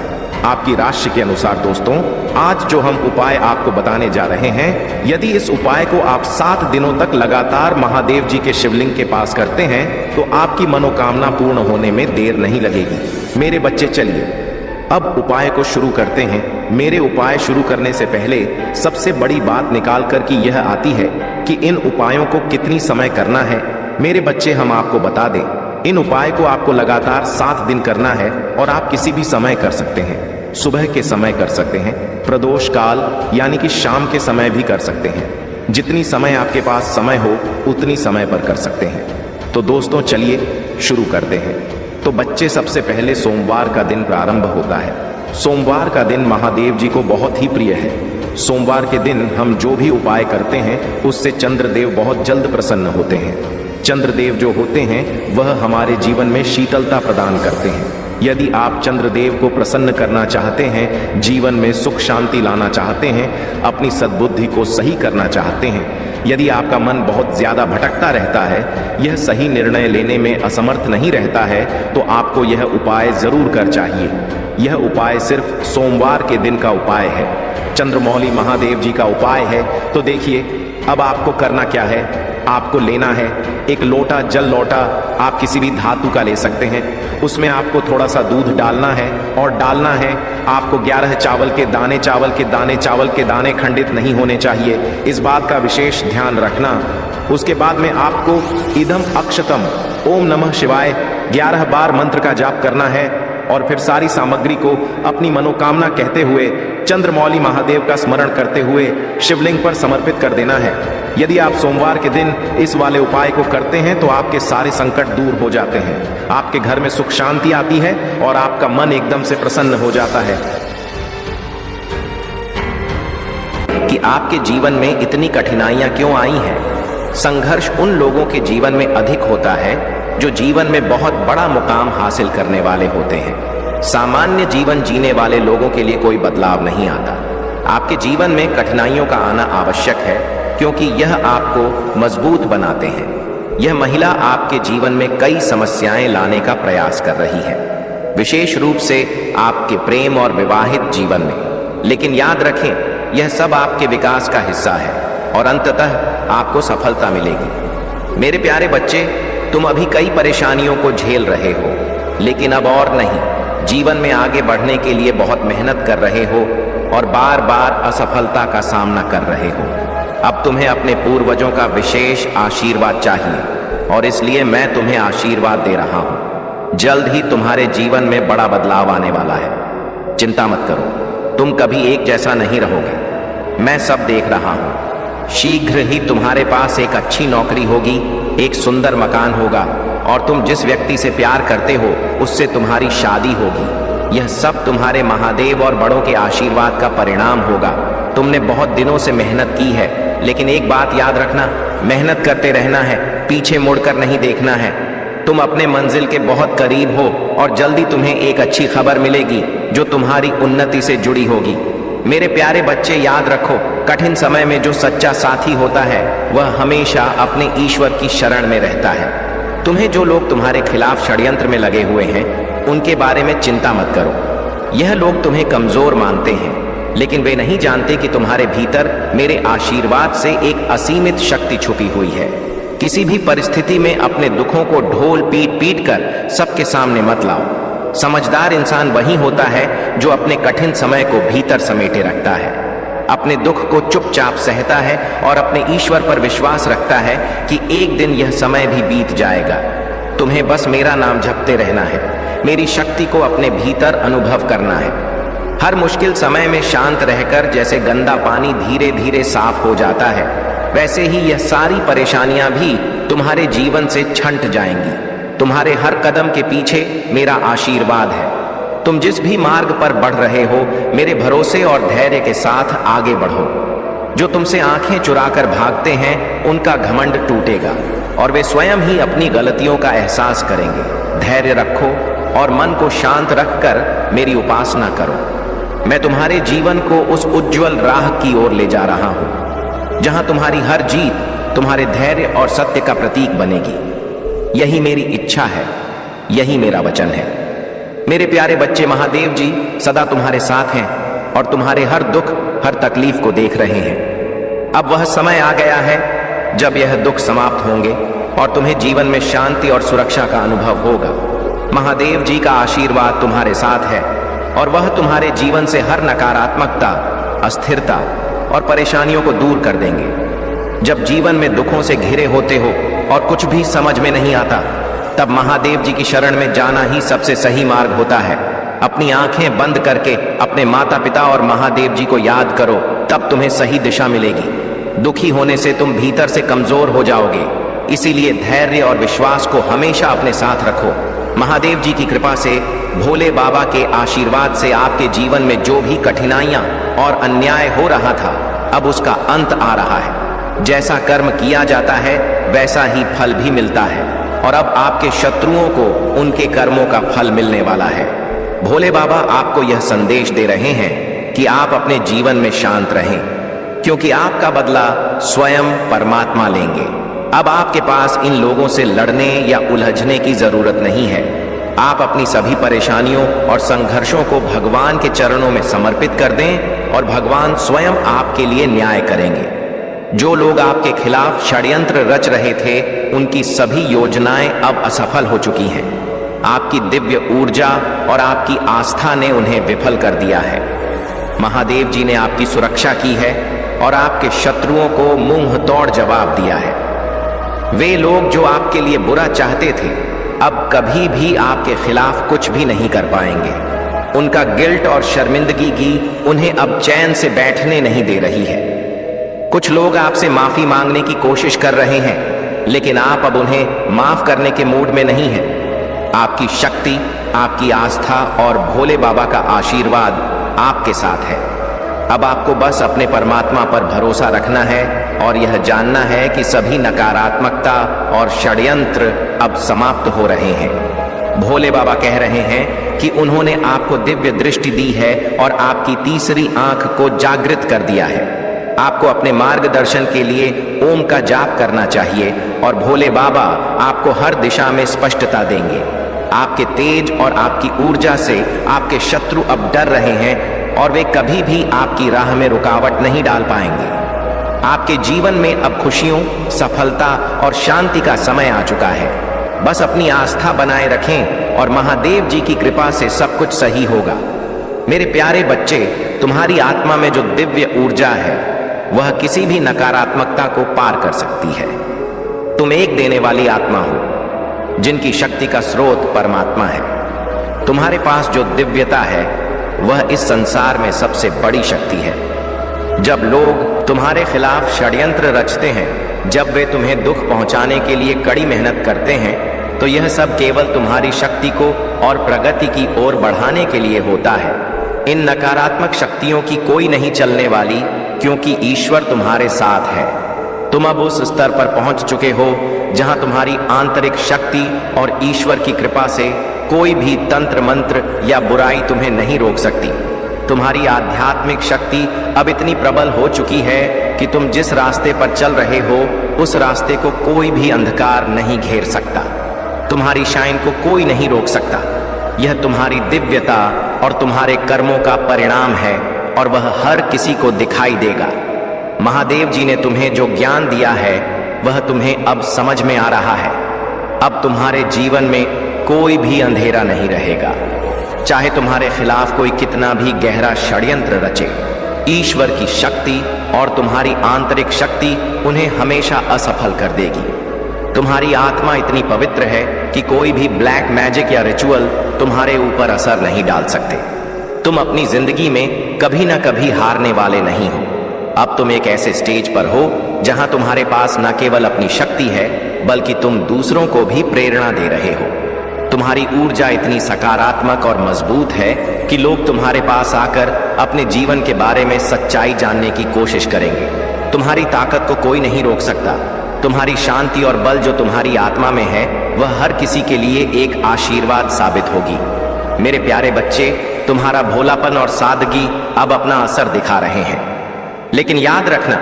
आपकी राशि के अनुसार दोस्तों, आज जो हम उपाय आपको बताने जा रहे हैं, यदि इस उपाय को आप 7 दिनों तक लगातार महादेव जी के शिवलिंग के पास करते हैं तो आपकी मनोकामना पूर्ण होने में देर नहीं लगेगी। मेरे बच्चे, चलिए अब उपाय को शुरू करते हैं। मेरे उपाय शुरू करने से पहले सबसे बड़ी बात निकाल कर की यह आती है कि इन उपायों को कितनी समय करना है। मेरे बच्चे, हम आपको बता दें, इन उपाय को आपको लगातार 7 दिन करना है, और आप किसी भी समय कर सकते हैं। सुबह के समय कर सकते हैं, प्रदोष काल यानी कि शाम के समय भी कर सकते हैं। जितनी समय आपके पास समय हो उतनी समय पर कर सकते हैं। तो दोस्तों चलिए शुरू करते हैं। तो बच्चे, सबसे पहले सोमवार का दिन प्रारंभ होता है। सोमवार का दिन महादेव जी को बहुत ही प्रिय है। सोमवार के दिन हम जो भी उपाय करते हैं उससे चंद्रदेव बहुत जल्द प्रसन्न होते हैं। चंद्रदेव जो होते हैं वह हमारे जीवन में शीतलता प्रदान करते हैं। यदि आप चंद्रदेव को प्रसन्न करना चाहते हैं, जीवन में सुख शांति लाना चाहते हैं, अपनी सद्बुद्धि को सही करना चाहते हैं, यदि आपका मन बहुत ज्यादा भटकता रहता है, यह सही निर्णय लेने में असमर्थ नहीं रहता है, तो आपको यह उपाय जरूर कर चाहिए। यह उपाय सिर्फ सोमवार के दिन का उपाय है, चंद्रमौली महादेव जी का उपाय है। तो देखिए अब आपको करना क्या है। आपको लेना है एक लोटा, जल लोटा आप किसी भी धातु का ले सकते हैं। उसमें आपको थोड़ा सा दूध डालना है और डालना है आपको 11 चावल के दाने। चावल के दाने खंडित नहीं होने चाहिए, इस बात का विशेष ध्यान रखना। उसके बाद में आपको इदम अक्षतम ओम नमः शिवाय 11 बार मंत्र का जाप करना है और फिर सारी सामग्री को अपनी मनोकामना कहते हुए, चंद्रमौली महादेव का स्मरण करते हुए शिवलिंग पर समर्पित कर देना है। यदि आप सोमवार के दिन इस वाले उपाय को करते हैं तो आपके सारे संकट दूर हो जाते हैं, आपके घर में सुख शांति आती है और आपका मन एकदम से प्रसन्न हो जाता है। कि आपके जीवन में इतनी कठिनाइयां क्यों आई हैं? संघर्ष उन लोगों के जीवन में अधिक होता है जो जीवन में बहुत बड़ा मुकाम हासिल करने वाले होते हैं। सामान्य जीवन जीने वाले लोगों के लिए कोई बदलाव नहीं आता। आपके जीवन में कठिनाइयों का आना आवश्यक है क्योंकि यह आपको मजबूत बनाते हैं। यह महिला आपके जीवन में कई समस्याएं लाने का प्रयास कर रही है, विशेष रूप से आपके प्रेम और विवाहित जीवन में। लेकिन याद रखें, यह सब आपके विकास का हिस्सा है और अंततः आपको सफलता मिलेगी। मेरे प्यारे बच्चे, तुम अभी कई परेशानियों को झेल रहे हो, लेकिन अब और नहीं। जीवन में आगे बढ़ने के लिए बहुत मेहनत कर रहे हो और बार बार असफलता का सामना कर रहे हो। अब तुम्हें अपने पूर्वजों का विशेष आशीर्वाद चाहिए और इसलिए मैं तुम्हें आशीर्वाद दे रहा हूं। जल्द ही तुम्हारे जीवन में बड़ा बदलाव आने वाला है। चिंता मत करो, तुम कभी एक जैसा नहीं रहोगे। मैं सब देख रहा हूं। शीघ्र ही तुम्हारे पास एक अच्छी नौकरी होगी, एक सुंदर मकान होगा और तुम जिस व्यक्ति से प्यार करते हो उससे तुम्हारी शादी होगी। यह सब तुम्हारे महादेव और बड़ों के आशीर्वाद का परिणाम होगा। तुमने बहुत दिनों से मेहनत की है, लेकिन एक बात याद रखना, मेहनत करते रहना है, पीछे मुड़कर नहीं देखना है। तुम अपने मंजिल के बहुत करीब हो और जल्दी तुम्हें एक अच्छी खबर मिलेगी जो तुम्हारी उन्नति से जुड़ी होगी। मेरे प्यारे बच्चे, याद रखो, कठिन समय में जो सच्चा साथी होता है वह हमेशा अपने ईश्वर की शरण में रहता है। तुम्हें जो लोग तुम्हारे खिलाफ षड्यंत्र में लगे हुए हैं उनके बारे में चिंता मत करो। यह लोग तुम्हें कमजोर मानते हैं, लेकिन वे नहीं जानते कि तुम्हारे भीतर मेरे आशीर्वाद से एक असीमित शक्ति छुपी हुई है। किसी भी परिस्थिति में अपने दुखों को ढोल पीट पीट कर सबके सामने मत लाओ। समझदार इंसान वही होता है जो अपने कठिन समय को भीतर समेटे रखता है, अपने दुख को चुपचाप सहता है और अपने ईश्वर पर विश्वास रखता है कि एक दिन यह समय भी बीत जाएगा। तुम्हें बस मेरा नाम जपते रहना है, मेरी शक्ति को अपने भीतर अनुभव करना है। हर मुश्किल समय में शांत रहकर जैसे गंदा पानी धीरे धीरे साफ हो जाता है, वैसे ही यह सारी परेशानियां भी तुम्हारे जीवन से छंट जाएंगी। तुम्हारे हर कदम के पीछे मेरा आशीर्वाद है। तुम जिस भी मार्ग पर बढ़ रहे हो, मेरे भरोसे और धैर्य के साथ आगे बढ़ो। जो तुमसे आंखें चुराकर भागते हैं उनका घमंड टूटेगा और वे स्वयं ही अपनी गलतियों का एहसास करेंगे। धैर्य रखो और मन को शांत रखकर मेरी उपासना करो। मैं तुम्हारे जीवन को उस उज्जवल राह की ओर ले जा रहा हूं जहां तुम्हारी हर जीत तुम्हारे धैर्य और सत्य का प्रतीक बनेगी। यही मेरी इच्छा है, यही मेरा वचन है। मेरे प्यारे बच्चे, महादेव जी सदा तुम्हारे साथ हैं और तुम्हारे हर दुख, हर तकलीफ को देख रहे हैं। अब वह समय आ गया है जब यह दुख समाप्त होंगे और तुम्हें जीवन में शांति और सुरक्षा का अनुभव होगा। महादेव जी का आशीर्वाद तुम्हारे साथ है और वह तुम्हारे जीवन से हर नकारात्मकता, अस्थिरता और परेशानियों को दूर कर देंगे। जब जीवन में दुखों से घिरे होते हो और कुछ भी समझ में नहीं आता, तब महादेव जी की शरण में जाना ही सबसे सही मार्ग होता है। अपनी आंखें बंद करके अपने माता पिता और महादेव जी को याद करो, तब तुम्हें सही दिशा मिलेगी। दुखी होने से तुम भीतर से कमजोर हो जाओगे। इसीलिए धैर्य और विश्वास को हमेशा अपने साथ रखो। महादेव जी की कृपा से, भोले बाबा के आशीर्वाद से आपके जीवन में जो भी कठिनाइयां और अन्याय हो रहा था, अब उसका अंत आ रहा है। जैसा कर्म किया जाता है वैसा ही फल भी मिलता है, और अब आपके शत्रुओं को उनके कर्मों का फल मिलने वाला है। भोले बाबा आपको यह संदेश दे रहे हैं कि आप अपने जीवन में शांत रहें, क्योंकि आपका बदला स्वयं परमात्मा लेंगे। अब आपके पास इन लोगों से लड़ने या उलझने की जरूरत नहीं है। आप अपनी सभी परेशानियों और संघर्षों को भगवान के चरणों में समर्पित कर दें और भगवान स्वयं आपके लिए न्याय करेंगे। जो लोग आपके खिलाफ षड्यंत्र रच रहे थे, उनकी सभी योजनाएं अब असफल हो चुकी हैं। आपकी दिव्य ऊर्जा और आपकी आस्था ने उन्हें विफल कर दिया है। महादेव जी ने आपकी सुरक्षा की है और आपके शत्रुओं को मुंह तोड़ जवाब दिया है। वे लोग जो आपके लिए बुरा चाहते थे, अब कभी भी आपके खिलाफ कुछ भी नहीं कर पाएंगे। उनका गिल्ट और शर्मिंदगी की उन्हें अब चैन से बैठने नहीं दे रही है। कुछ लोग आपसे माफी मांगने की कोशिश कर रहे हैं, लेकिन आप अब उन्हें माफ करने के मूड में नहीं हैं। आपकी शक्ति, आपकी आस्था और भोले बाबा का आशीर्वाद आपके साथ है। अब आपको बस अपने परमात्मा पर भरोसा रखना है और यह जानना है कि सभी नकारात्मकता और षड्यंत्र अब समाप्त हो रहे हैं। भोले बाबा कह रहे हैं कि उन्होंने आपको दिव्य दृष्टि दी है और आपकी तीसरी आंख को जागृत कर दिया है। आपको अपने मार्गदर्शन के लिए ओम का जाप करना चाहिए और भोले बाबा आपको हर दिशा में स्पष्टता देंगे। आपके तेज और आपकी ऊर्जा से आपके शत्रु अब डर रहे हैं और वे कभी भी आपकी राह में रुकावट नहीं डाल पाएंगे। आपके जीवन में अब खुशियों, सफलता और शांति का समय आ चुका है। बस अपनी आस्था बनाए रखें और महादेव जी की कृपा से सब कुछ सही होगा। मेरे प्यारे बच्चे, तुम्हारी आत्मा में जो दिव्य ऊर्जा है, वह किसी भी नकारात्मकता को पार कर सकती है। तुम एक देने वाली आत्मा हो, जिनकी शक्ति का स्रोत परमात्मा है। तुम्हारे पास जो दिव्यता है, वह इस संसार में सबसे बड़ी शक्ति है। जब लोग तुम्हारे खिलाफ षड्यंत्र रचते हैं, जब वे तुम्हें दुख पहुंचाने के लिए कड़ी मेहनत करते हैं, तो यह सब केवल तुम्हारी शक्ति को और प्रगति की ओर बढ़ाने के लिए होता है। इन नकारात्मक शक्तियों की कोई नहीं चलने वाली, क्योंकि ईश्वर तुम्हारे साथ है। तुम अब उस स्तर पर पहुंच चुके हो जहां तुम्हारी आंतरिक शक्ति और ईश्वर की कृपा से कोई भी तंत्र मंत्र या बुराई तुम्हें नहीं रोक सकती। तुम्हारी आध्यात्मिक शक्ति अब इतनी प्रबल हो चुकी है कि तुम जिस रास्ते पर चल रहे हो, उस रास्ते को कोई भी अंधकार नहीं घेर सकता। तुम्हारी शाइन को कोई नहीं रोक सकता। यह तुम्हारी दिव्यता और तुम्हारे कर्मों का परिणाम है और वह हर किसी को दिखाई देगा। महादेव जी ने तुम्हें जो ज्ञान दिया है, वह तुम्हें अब समझ में आ रहा है। अब तुम्हारे जीवन में कोई भी अंधेरा नहीं रहेगा। चाहे तुम्हारे खिलाफ कोई कितना भी गहरा षड्यंत्र रचे, ईश्वर की शक्ति और तुम्हारी आंतरिक शक्ति उन्हें हमेशा असफल कर देगी। तुम्हारी आत्मा इतनी पवित्र है कि कोई भी ब्लैक मैजिक या रिचुअल तुम्हारे ऊपर असर नहीं डाल सकते। तुम अपनी जिंदगी में कभी ना कभी हारने वाले नहीं हो। अब तुम एक ऐसे स्टेज पर हो जहां तुम्हारे पास न केवल अपनी शक्ति है, बल्कि तुम दूसरों को भी प्रेरणा दे रहे हो। तुम्हारी ऊर्जा इतनी सकारात्मक और मजबूत है कि लोग तुम्हारे पास आकर अपने जीवन के बारे में सच्चाई जानने की कोशिश करेंगे। तुम्हारी ताकत को कोई नहीं रोक सकता। तुम्हारी शांति और बल जो तुम्हारी आत्मा में है, वह हर किसी के लिए एक आशीर्वाद साबित होगी। मेरे प्यारे बच्चे, तुम्हारा भोलापन और सादगी अब अपना असर दिखा रहे हैं। लेकिन याद रखना,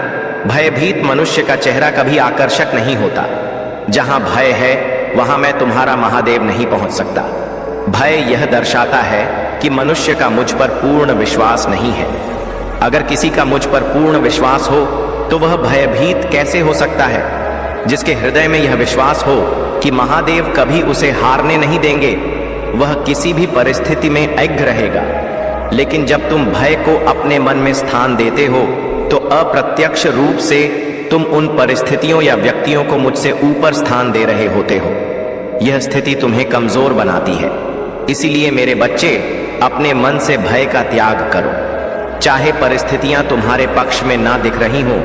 भयभीत मनुष्य का चेहरा कभी आकर्षक नहीं होता। जहां भय है, वहां मैं तुम्हारा महादेव नहीं पहुंच सकता। भय यह दर्शाता है कि मनुष्य का मुझ पर पूर्ण विश्वास नहीं है। अगर किसी का मुझ पर पूर्ण विश्वास हो, तो वह भयभीत कैसे हो सकता है? जिसके हृदय में यह विश्वास हो कि महादेव कभी उसे हारने नहीं देंगे, वह किसी भी परिस्थिति में अग्र रहेगा। लेकिन जब तुम भय को अपने मन में स्थान देते हो, तो अप्रत्यक्ष रूप से तुम उन परिस्थितियों या व्यक्तियों को मुझसे ऊपर स्थान दे रहे होते हो। यह स्थिति तुम्हें कमजोर बनाती है। इसीलिए मेरे बच्चे, अपने मन से भय का त्याग करो। चाहे परिस्थितियां तुम्हारे पक्ष में ना दिख रही हों,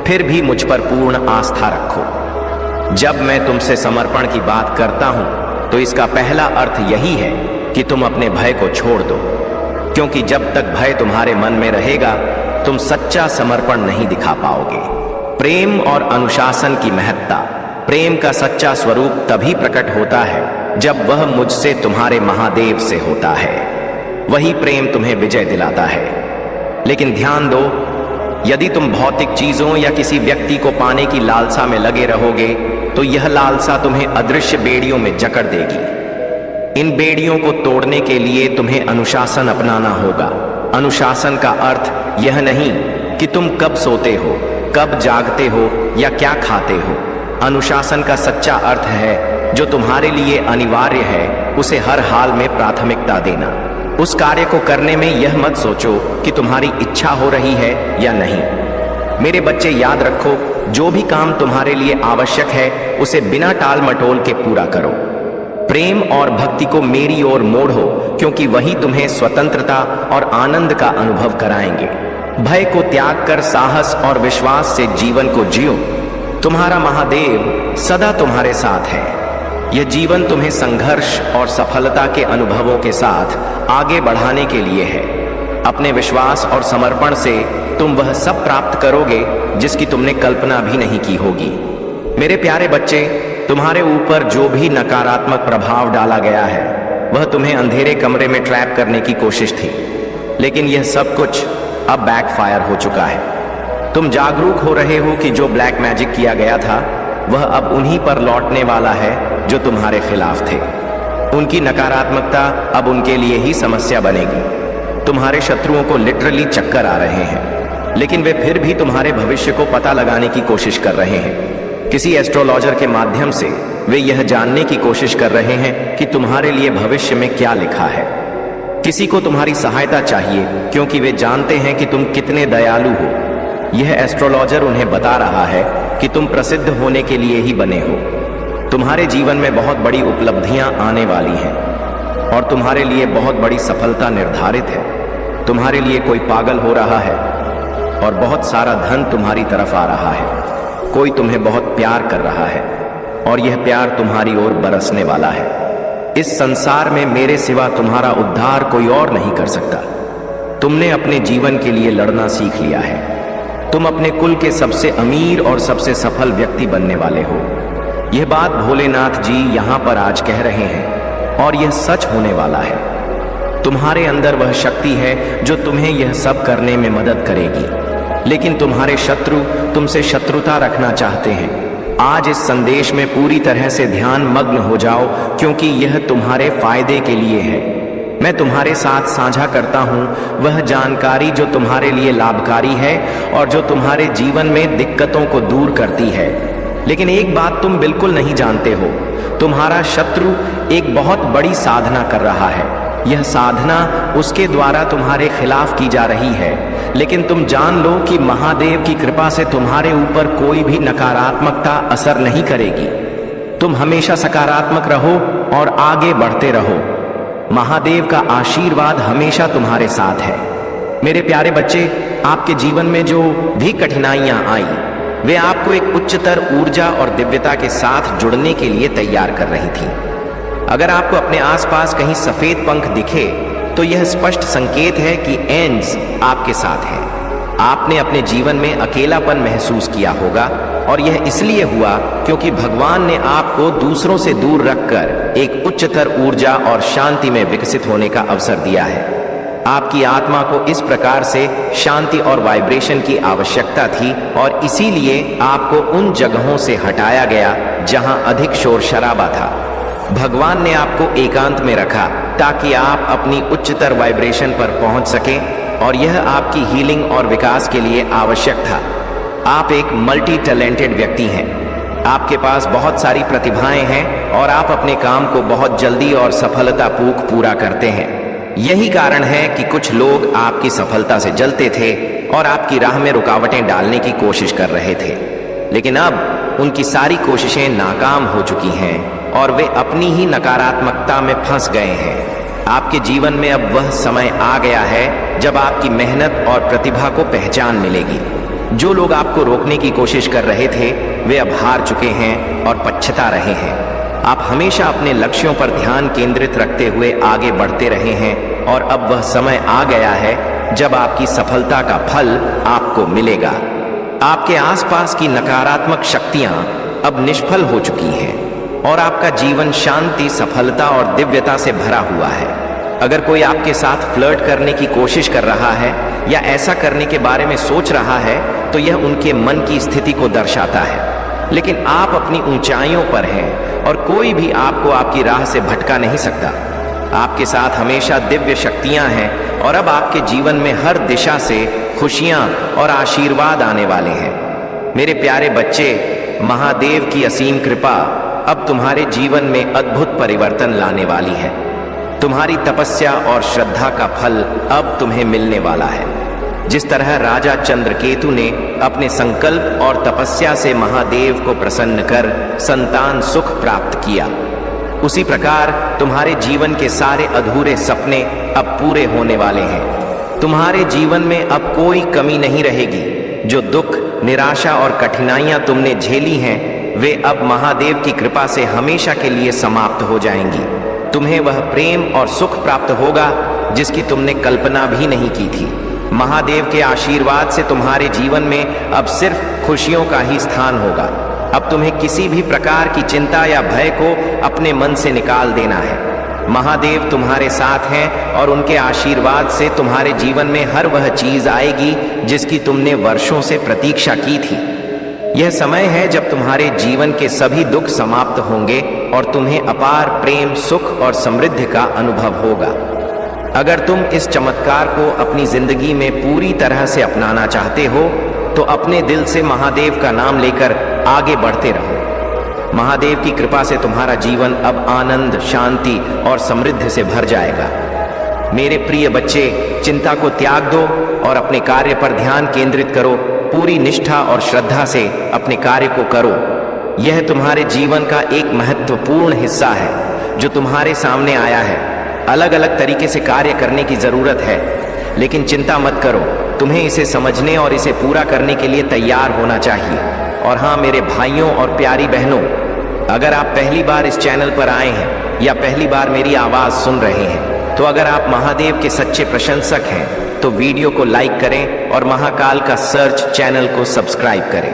फिर भी मुझ पर पूर्ण आस्था रखो। जब मैं तुमसे समर्पण की बात करता हूं तो इसका पहला अर्थ यही है कि तुम अपने भय को छोड़ दो, क्योंकि जब तक भय तुम्हारे मन में रहेगा तुम सच्चा समर्पण नहीं दिखा पाओगे। प्रेम और अनुशासन की महत्ता। प्रेम का सच्चा स्वरूप तभी प्रकट होता है जब वह मुझसे तुम्हारे महादेव से होता है। वही प्रेम तुम्हें विजय दिलाता है। लेकिन ध्यान दो, यदि तुम भौतिक चीजों या किसी व्यक्ति को पाने की लालसा में लगे रहोगे तो यह लालसा तुम्हें अदृश्य बेड़ियों में जकड़ देगी। इन बेड़ियों को तोड़ने के लिए तुम्हें अनुशासन अपनाना होगा। अनुशासन का अर्थ यह नहीं कि तुम कब सोते हो, कब जागते हो या क्या खाते हो। अनुशासन का सच्चा अर्थ है जो तुम्हारे लिए अनिवार्य है उसे हर हाल में प्राथमिकता देना। उस कार्य को करने में यह मत सोचो कि तुम्हारी इच्छा हो रही है या नहीं। मेरे बच्चे, याद रखो, जो भी काम तुम्हारे लिए आवश्यक है उसे बिना टाल मटोल के पूरा करो। प्रेम और भक्ति को मेरी ओर मोड़ो, क्योंकि वही तुम्हें स्वतंत्रता और आनंद का अनुभव कराएंगे। भय को त्याग कर साहस और विश्वास से जीवन को जियो। तुम्हारा महादेव सदा तुम्हारे साथ है। यह जीवन तुम्हें संघर्ष और सफलता के अनुभवों के साथ आगे बढ़ाने के लिए है। अपने विश्वास और समर्पण से तुम वह सब प्राप्त करोगे जिसकी तुमने कल्पना भी नहीं की होगी। मेरे प्यारे बच्चे, तुम्हारे ऊपर जो भी नकारात्मक प्रभाव डाला गया है वह तुम्हें अंधेरे कमरे में ट्रैप करने की कोशिश थी, लेकिन यह सब कुछ अब बैकफायर हो चुका है। तुम जागरूक हो रहे हो कि जो ब्लैक मैजिक किया गया था वह अब उन्हीं पर लौटने वाला है जो तुम्हारे खिलाफ थे। उनकी नकारात्मकता अब उनके लिए ही समस्या बनेगी। तुम्हारे शत्रुओं को लिटरली चक्कर आ रहे हैं, लेकिन वे फिर भी तुम्हारे भविष्य को पता लगाने की कोशिश कर रहे हैं। किसी एस्ट्रोलॉजर के माध्यम से वे यह जानने की कोशिश कर रहे हैं कि तुम्हारे लिए भविष्य में क्या लिखा है। किसी को तुम्हारी सहायता चाहिए क्योंकि वे जानते हैं कि तुम कितने दयालु हो। यह एस्ट्रोलॉजर उन्हें बता रहा है कि तुम प्रसिद्ध होने के लिए ही बने हो। तुम्हारे जीवन में बहुत बड़ी उपलब्धियां आने वाली हैं और तुम्हारे लिए बहुत बड़ी सफलता निर्धारित है। तुम्हारे लिए कोई पागल हो रहा है और बहुत सारा धन तुम्हारी तरफ आ रहा है। कोई तुम्हें बहुत प्यार कर रहा है और यह प्यार तुम्हारी ओर बरसने वाला है। इस संसार में मेरे सिवा तुम्हारा उद्धार कोई और नहीं कर सकता। तुमने अपने जीवन के लिए लड़ना सीख लिया है। तुम अपने कुल के सबसे अमीर और सबसे सफल व्यक्ति बनने वाले हो। यह बात भोलेनाथ जी यहाँ पर आज कह रहे हैं और यह सच होने वाला है। तुम्हारे अंदर वह शक्ति है जो तुम्हें यह सब करने में मदद करेगी, लेकिन तुम्हारे शत्रु तुमसे शत्रुता रखना चाहते हैं। आज इस संदेश में पूरी तरह से ध्यान मग्न हो जाओ, क्योंकि यह तुम्हारे फायदे के लिए है। मैं तुम्हारे साथ साझा करता हूं वह जानकारी जो तुम्हारे लिए लाभकारी है और जो तुम्हारे जीवन में दिक्कतों को दूर करती है। लेकिन एक बात तुम बिल्कुल नहीं जानते हो, तुम्हारा शत्रु एक बहुत बड़ी साधना कर रहा है। यह साधना उसके द्वारा तुम्हारे खिलाफ की जा रही है, लेकिन तुम जान लो कि महादेव की कृपा से तुम्हारे ऊपर कोई भी नकारात्मकता असर नहीं करेगी। तुम हमेशा सकारात्मक रहो और आगे बढ़ते रहो। महादेव का आशीर्वाद हमेशा तुम्हारे साथ है। मेरे प्यारे बच्चे, आपके जीवन में जो भी कठिनाइयां आई वे आपको एक उच्चतर ऊर्जा और दिव्यता के साथ जुड़ने के लिए तैयार कर रही थी। अगर आपको अपने आसपास कहीं सफेद पंख दिखे तो यह स्पष्ट संकेत है कि एंज आपके साथ है। आपने अपने जीवन में अकेलापन महसूस किया होगा और यह इसलिए हुआ क्योंकि भगवान ने आपको दूसरों से दूर रखकर एक उच्चतर ऊर्जा और शांति में विकसित होने का अवसर दिया है। आपकी आत्मा को इस प्रकार से शांति और वाइब्रेशन की आवश्यकता थी और इसीलिए आपको उन जगहों से हटाया गया जहां अधिक शोर शराबा था। भगवान ने आपको एकांत में रखा ताकि आप अपनी उच्चतर वाइब्रेशन पर पहुंच सकें और यह आपकी हीलिंग और विकास के लिए आवश्यक था। आप एक मल्टी टैलेंटेड व्यक्ति हैं। आपके पास बहुत सारी प्रतिभाएं हैं और आप अपने काम को बहुत जल्दी और सफलतापूर्वक पूरा करते हैं। यही कारण है कि कुछ लोग आपकी सफलता से जलते थे और आपकी राह में रुकावटें डालने की कोशिश कर रहे थे, लेकिन अब उनकी सारी कोशिशें नाकाम हो चुकी हैं और वे अपनी ही नकारात्मकता में फंस गए हैं। आपके जीवन में अब वह समय आ गया है जब आपकी मेहनत और प्रतिभा को पहचान मिलेगी। जो लोग आपको रोकने की कोशिश कर रहे थे वे अब हार चुके हैं और पछता रहे हैं। आप हमेशा अपने लक्ष्यों पर ध्यान केंद्रित रखते हुए आगे बढ़ते रहे हैं और अब वह समय आ गया है जब आपकी सफलता का फल आपको मिलेगा। आपके आसपास की नकारात्मक शक्तियां अब निष्फल हो चुकी हैं और आपका जीवन शांति, सफलता और दिव्यता से भरा हुआ है। अगर कोई आपके साथ फ्लर्ट करने की कोशिश कर रहा है या ऐसा करने के बारे में सोच रहा है तो यह उनके मन की स्थिति को दर्शाता है, लेकिन आप अपनी ऊंचाइयों पर हैं और कोई भी आपको आपकी राह से भटका नहीं सकता। आपके साथ हमेशा दिव्य शक्तियां हैं और अब आपके जीवन में हर दिशा से खुशियां और आशीर्वाद आने वाले हैं। मेरे प्यारे बच्चे, महादेव की असीम कृपा अब तुम्हारे जीवन में अद्भुत परिवर्तन लाने वाली है। तुम्हारी तपस्या और श्रद्धा का फल अब तुम्हें मिलने वाला है। जिस तरह राजा चंद्रकेतु ने अपने संकल्प और तपस्या से महादेव को प्रसन्न कर संतान सुख प्राप्त किया, उसी प्रकार तुम्हारे जीवन के सारे अधूरे सपने अब पूरे होने वाले हैं। तुम्हारे जीवन में अब कोई कमी नहीं रहेगी। जो दुख, निराशा और कठिनाइयां तुमने झेली हैं वे अब महादेव की कृपा से हमेशा के लिए समाप्त हो जाएंगी। तुम्हें वह प्रेम और सुख प्राप्त होगा जिसकी तुमने कल्पना भी नहीं की थी। महादेव के आशीर्वाद से तुम्हारे जीवन में अब सिर्फ खुशियों का ही स्थान होगा। अब तुम्हें किसी भी प्रकार की चिंता या भय को अपने मन से निकाल देना है। महादेव तुम्हारे साथ हैं और उनके आशीर्वाद से तुम्हारे जीवन में हर वह चीज आएगी जिसकी तुमने वर्षों से प्रतीक्षा की थी। यह समय है जब तुम्हारे जीवन के सभी दुख समाप्त होंगे और तुम्हें अपार प्रेम, सुख और समृद्धि का अनुभव होगा। अगर तुम इस चमत्कार को अपनी जिंदगी में पूरी तरह से अपनाना चाहते हो तो अपने दिल से महादेव का नाम लेकर आगे बढ़ते रहो। महादेव की कृपा से तुम्हारा जीवन अब आनंद, शांति और समृद्धि से भर जाएगा। मेरे प्रिय बच्चे, चिंता को त्याग दो और अपने कार्य पर ध्यान केंद्रित करो। पूरी निष्ठा और श्रद्धा से अपने कार्य को करो। यह तुम्हारे जीवन का एक महत्वपूर्ण हिस्सा है जो तुम्हारे सामने आया है। अलग अलग तरीके से कार्य करने की जरूरत है, लेकिन चिंता मत करो। तुम्हें इसे समझने और इसे पूरा करने के लिए तैयार होना चाहिए। और हाँ मेरे भाइयों और प्यारी बहनों, अगर आप पहली बार इस चैनल पर आए हैं या पहली बार मेरी आवाज सुन रहे हैं तो अगर आप महादेव के सच्चे प्रशंसक हैं तो वीडियो को लाइक करें और महाकाल का सर्च चैनल को सब्सक्राइब करें।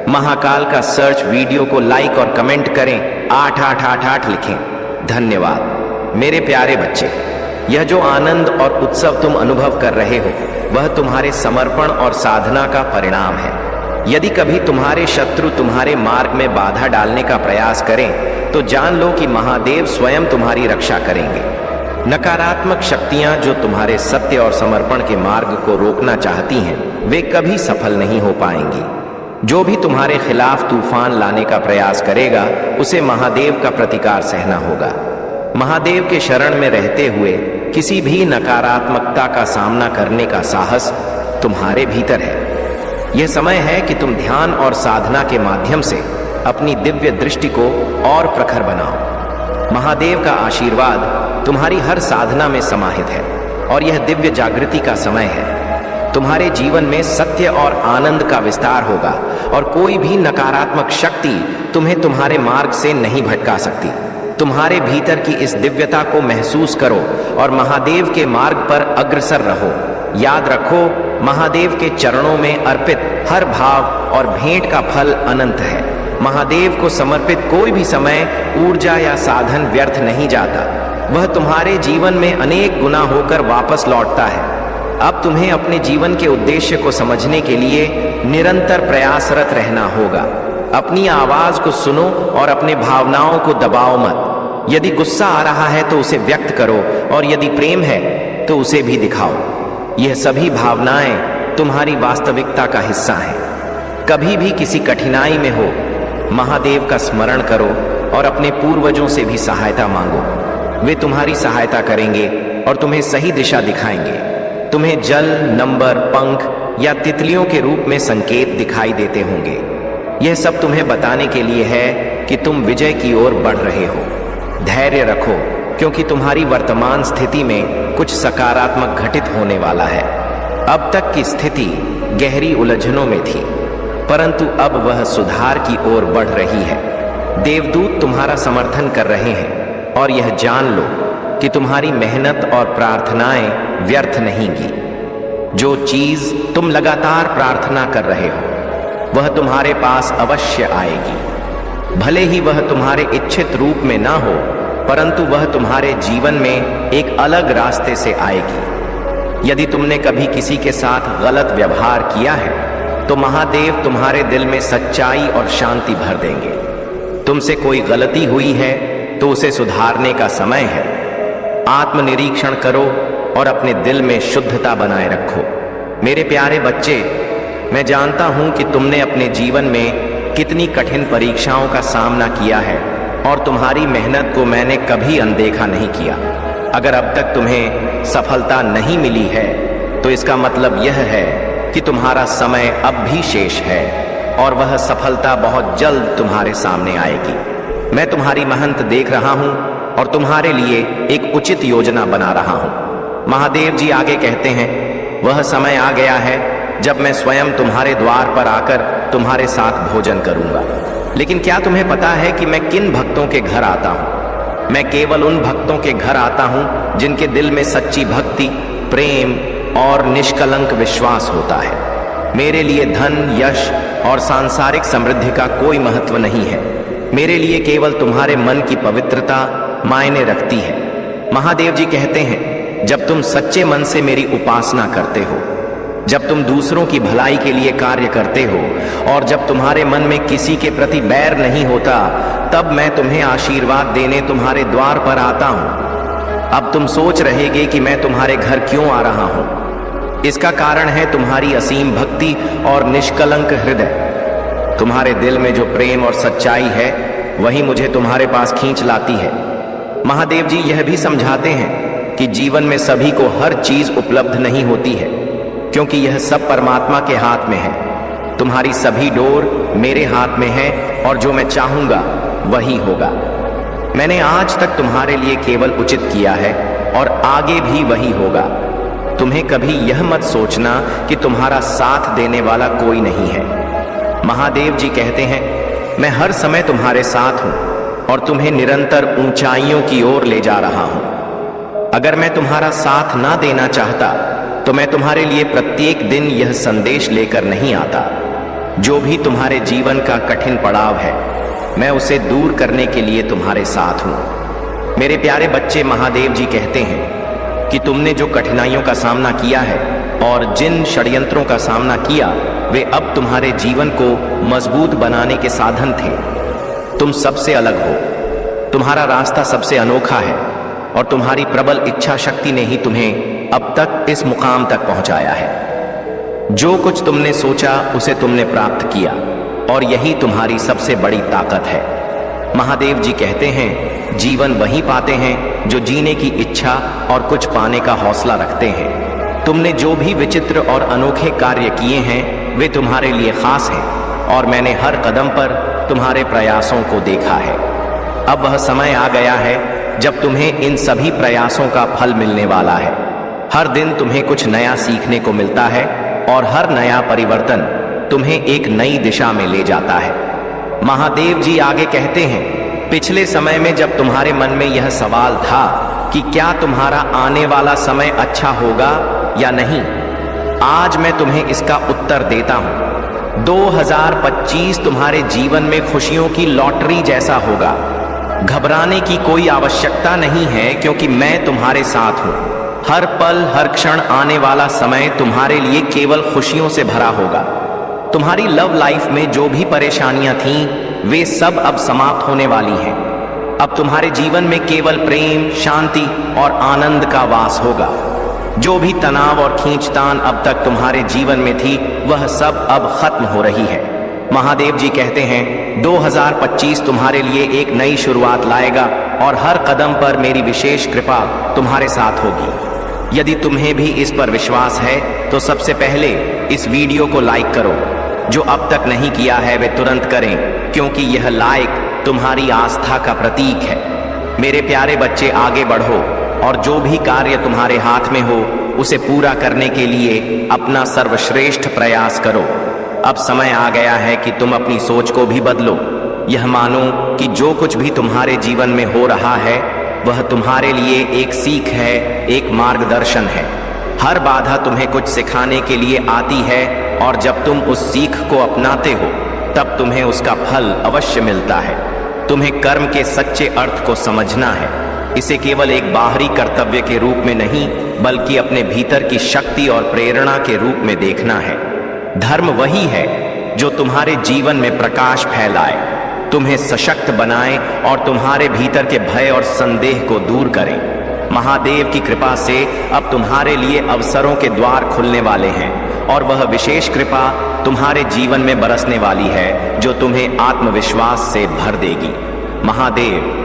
महाकाल का सर्च वीडियो को लाइक और कमेंट करें, 8888 लिखें। धन्यवाद मेरे प्यारे बच्चे। यह जो आनंद और उत्सव तुम अनुभव कर रहे हो वह तुम्हारे समर्पण और साधना का परिणाम है। यदि कभी तुम्हारे शत्रु तुम्हारे मार्ग में बाधा डालने का प्रयास करें तो जान लो कि महादेव स्वयं तुम्हारी रक्षा करेंगे। नकारात्मक शक्तियां जो तुम्हारे सत्य और समर्पण के मार्ग को रोकना चाहती हैं वे कभी सफल नहीं हो पाएंगी। जो भी तुम्हारे खिलाफ तूफान लाने का प्रयास करेगा उसे महादेव का प्रतिकार सहना होगा। महादेव के शरण में रहते हुए किसी भी नकारात्मकता का सामना करने का साहस तुम्हारे भीतर है। यह समय है कि तुम ध्यान और साधना के माध्यम से अपनी दिव्य दृष्टि को और प्रखर बनाओ। महादेव का आशीर्वाद तुम्हारी हर साधना में समाहित है और यह दिव्य जागृति का समय है। तुम्हारे जीवन में सत्य और आनंद का विस्तार होगा और कोई भी नकारात्मक शक्ति तुम्हें तुम्हारे मार्ग से नहीं भटका सकती। तुम्हारे भीतर की इस दिव्यता को महसूस करो और महादेव के मार्ग पर अग्रसर रहो। याद रखो, महादेव के चरणों में अर्पित हर भाव और भेंट का फल अनंत है। महादेव को समर्पित कोई भी समय, ऊर्जा या साधन व्यर्थ नहीं जाता। वह तुम्हारे जीवन में अनेक गुना होकर वापस लौटता है। अब तुम्हें अपने जीवन के उद्देश्य को समझने के लिए निरंतर प्रयासरत रहना होगा। अपनी आवाज को सुनो और अपने भावनाओं को दबाओ मत। यदि गुस्सा आ रहा है तो उसे व्यक्त करो और यदि प्रेम है तो उसे भी दिखाओ। यह सभी भावनाएं तुम्हारी वास्तविकता का हिस्सा हैं। कभी भी किसी कठिनाई में हो, महादेव का स्मरण करो और अपने पूर्वजों से भी सहायता मांगो। वे तुम्हारी सहायता करेंगे और तुम्हें सही दिशा दिखाएंगे। तुम्हें जल, नंबर, पंख या तितलियों के रूप में संकेत दिखाई देते होंगे। यह सब तुम्हें बताने के लिए है कि तुम विजय की ओर बढ़ रहे हो। धैर्य रखो, क्योंकि तुम्हारी वर्तमान स्थिति में कुछ सकारात्मक घटित होने वाला है। अब तक की स्थिति गहरी उलझनों में थी, परंतु अब वह सुधार की ओर बढ़ रही है। देवदूत तुम्हारा समर्थन कर रहे हैं और यह जान लो कि तुम्हारी मेहनत और प्रार्थनाएं व्यर्थ नहीं गई। जो चीज तुम लगातार प्रार्थना कर रहे हो वह तुम्हारे पास अवश्य आएगी। भले ही वह तुम्हारे इच्छित रूप में ना हो, परंतु वह तुम्हारे जीवन में एक अलग रास्ते से आएगी। यदि तुमने कभी किसी के साथ गलत व्यवहार किया है तो महादेव तुम्हारे दिल में सच्चाई और शांति भर देंगे। तुमसे कोई गलती हुई है तो उसे सुधारने का समय है। आत्मनिरीक्षण करो और अपने दिल में शुद्धता बनाए रखो। मेरे प्यारे बच्चे, मैं जानता हूं कि तुमने अपने जीवन में कितनी कठिन परीक्षाओं का सामना किया है और तुम्हारी मेहनत को मैंने कभी अनदेखा नहीं किया। अगर अब तक तुम्हें सफलता नहीं मिली है तो इसका मतलब यह है कि तुम्हारा समय अब भी शेष है और वह सफलता बहुत जल्द तुम्हारे सामने आएगी। मैं तुम्हारी मेहनत देख रहा हूं और तुम्हारे लिए एक उचित योजना बना रहा हूं। महादेव जी आगे कहते हैं, वह समय आ गया है जब मैं स्वयं तुम्हारे द्वार पर आकर तुम्हारे साथ भोजन करूंगा। लेकिन क्या तुम्हें पता है कि मैं किन भक्तों के घर आता हूं? मैं केवल उन भक्तों के घर आता हूं जिनके दिल में सच्ची भक्ति, प्रेम और निष्कलंक विश्वास होता है। मेरे लिए धन, यश और सांसारिक समृद्धि का कोई महत्व नहीं है। मेरे लिए केवल तुम्हारे मन की पवित्रता मायने रखती है। महादेव जी कहते हैं, जब तुम सच्चे मन से मेरी उपासना करते हो, जब तुम दूसरों की भलाई के लिए कार्य करते हो और जब तुम्हारे मन में किसी के प्रति बैर नहीं होता, तब मैं तुम्हें आशीर्वाद देने तुम्हारे द्वार पर आता हूं। अब तुम सोच रहेगे कि मैं तुम्हारे घर क्यों आ रहा हूं। इसका कारण है तुम्हारी असीम भक्ति और निष्कलंक हृदय। तुम्हारे दिल में जो प्रेम और सच्चाई है वही मुझे तुम्हारे पास खींच लाती है। महादेव जी यह भी समझाते हैं कि जीवन में सभी को हर चीज उपलब्ध नहीं होती है, क्योंकि यह सब परमात्मा के हाथ में है। तुम्हारी सभी डोर मेरे हाथ में है और जो मैं चाहूंगा वही होगा। मैंने आज तक तुम्हारे लिए केवल उचित किया है और आगे भी वही होगा। तुम्हें कभी यह मत सोचना कि तुम्हारा साथ देने वाला कोई नहीं है। महादेव जी कहते हैं, मैं हर समय तुम्हारे साथ हूं और तुम्हें निरंतर ऊंचाइयों की ओर ले जा रहा हूं। अगर मैं तुम्हारा साथ ना देना चाहता तो मैं तुम्हारे लिए प्रत्येक दिन यह संदेश लेकर नहीं आता। जो भी तुम्हारे जीवन का कठिन पड़ाव है, मैं उसे दूर करने के लिए तुम्हारे साथ हूं। मेरे प्यारे बच्चे, महादेव जी कहते हैं कि तुमने जो कठिनाइयों का सामना किया है और जिन षड्यंत्रों का सामना किया, वे अब तुम्हारे जीवन को मजबूत बनाने के साधन थे। तुम सबसे अलग हो, तुम्हारा रास्ता सबसे अनोखा है और तुम्हारी प्रबल इच्छा शक्ति ने ही तुम्हें अब तक इस मुकाम तक पहुंचाया है। जो कुछ तुमने सोचा उसे तुमने प्राप्त किया और यही तुम्हारी सबसे बड़ी ताकत है। महादेव जी कहते हैं, जीवन वही पाते हैं जो जीने की इच्छा और कुछ पाने का हौसला रखते हैं। तुमने जो भी विचित्र और अनोखे कार्य किए हैं वे तुम्हारे लिए खास हैं और मैंने हर कदम पर तुम्हारे प्रयासों को देखा है। अब वह समय आ गया है जब तुम्हें इन सभी प्रयासों का फल मिलने वाला है। हर दिन तुम्हें कुछ नया सीखने को मिलता है और हर नया परिवर्तन तुम्हें एक नई दिशा में ले जाता है। महादेव जी आगे कहते हैं, पिछले समय में जब तुम्हारे मन में यह सवाल था कि क्या तुम्हारा आने वाला समय अच्छा होगा या नहीं, आज मैं तुम्हें इसका उत्तर देता हूं। 2025 तुम्हारे जीवन में खुशियों की लॉटरी जैसा होगा। घबराने की कोई आवश्यकता नहीं है, क्योंकि मैं तुम्हारे साथ हूं। हर पल, हर क्षण आने वाला समय तुम्हारे लिए केवल खुशियों से भरा होगा। तुम्हारी लव लाइफ में जो भी परेशानियां थीं, वे सब अब समाप्त होने वाली हैं। अब तुम्हारे जीवन में केवल प्रेम, शांति और आनंद का वास होगा। जो भी तनाव और खींचतान अब तक तुम्हारे जीवन में थी, वह सब अब खत्म हो रही है। महादेव जी कहते हैं, 2025 तुम्हारे लिए एक नई शुरुआत लाएगा और हर कदम पर मेरी विशेष कृपा तुम्हारे साथ होगी। यदि तुम्हें भी इस पर विश्वास है तो सबसे पहले इस वीडियो को लाइक करो। जो अब तक नहीं किया है वे तुरंत करें, क्योंकि यह लाइक तुम्हारी आस्था का प्रतीक है। मेरे प्यारे बच्चे, आगे बढ़ो और जो भी कार्य तुम्हारे हाथ में हो उसे पूरा करने के लिए अपना सर्वश्रेष्ठ प्रयास करो। अब समय आ गया है कि तुम अपनी सोच को भी बदलो। यह मानो कि जो कुछ भी तुम्हारे जीवन में हो रहा है वह तुम्हारे लिए एक सीख है, एक मार्गदर्शन है। हर बाधा तुम्हें कुछ सिखाने के लिए आती है और जब तुम उस सीख को अपनाते हो तब तुम्हें उसका फल अवश्य मिलता है। तुम्हें कर्म के सच्चे अर्थ को समझना है। इसे केवल एक बाहरी कर्तव्य के रूप में नहीं बल्कि अपने भीतर की शक्ति और प्रेरणा के रूप में देखना है। धर्म वही है जो तुम्हारे जीवन में प्रकाश फैलाए, तुम्हें सशक्त बनाए और तुम्हारे भीतर के भय और संदेह को दूर करे। महादेव की कृपा से अब तुम्हारे लिए अवसरों के द्वार खुलने वाले हैं और वह विशेष कृपा तुम्हारे जीवन में बरसने वाली है जो तुम्हें आत्मविश्वास से भर देगी। महादेव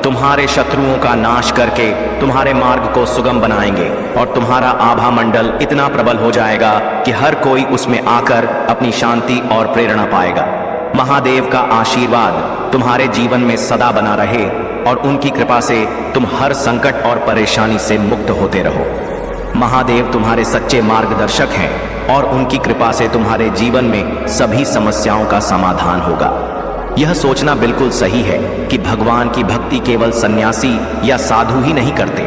तुम्हारे शत्रुओं का नाश करके तुम्हारे मार्ग को सुगम बनाएंगे और तुम्हारा आभा मंडल इतना प्रबल हो जाएगा कि हर कोई उसमें आकर अपनी शांति और प्रेरणा पाएगा। महादेव का आशीर्वाद तुम्हारे जीवन में सदा बना रहे और उनकी कृपा से तुम हर संकट और परेशानी से मुक्त होते रहो। महादेव तुम्हारे सच्चे मार्गदर्शक हैं और उनकी कृपा से तुम्हारे जीवन में सभी समस्याओं का समाधान होगा। यह सोचना बिल्कुल सही है कि भगवान की भक्ति केवल सन्यासी या साधु ही नहीं करते,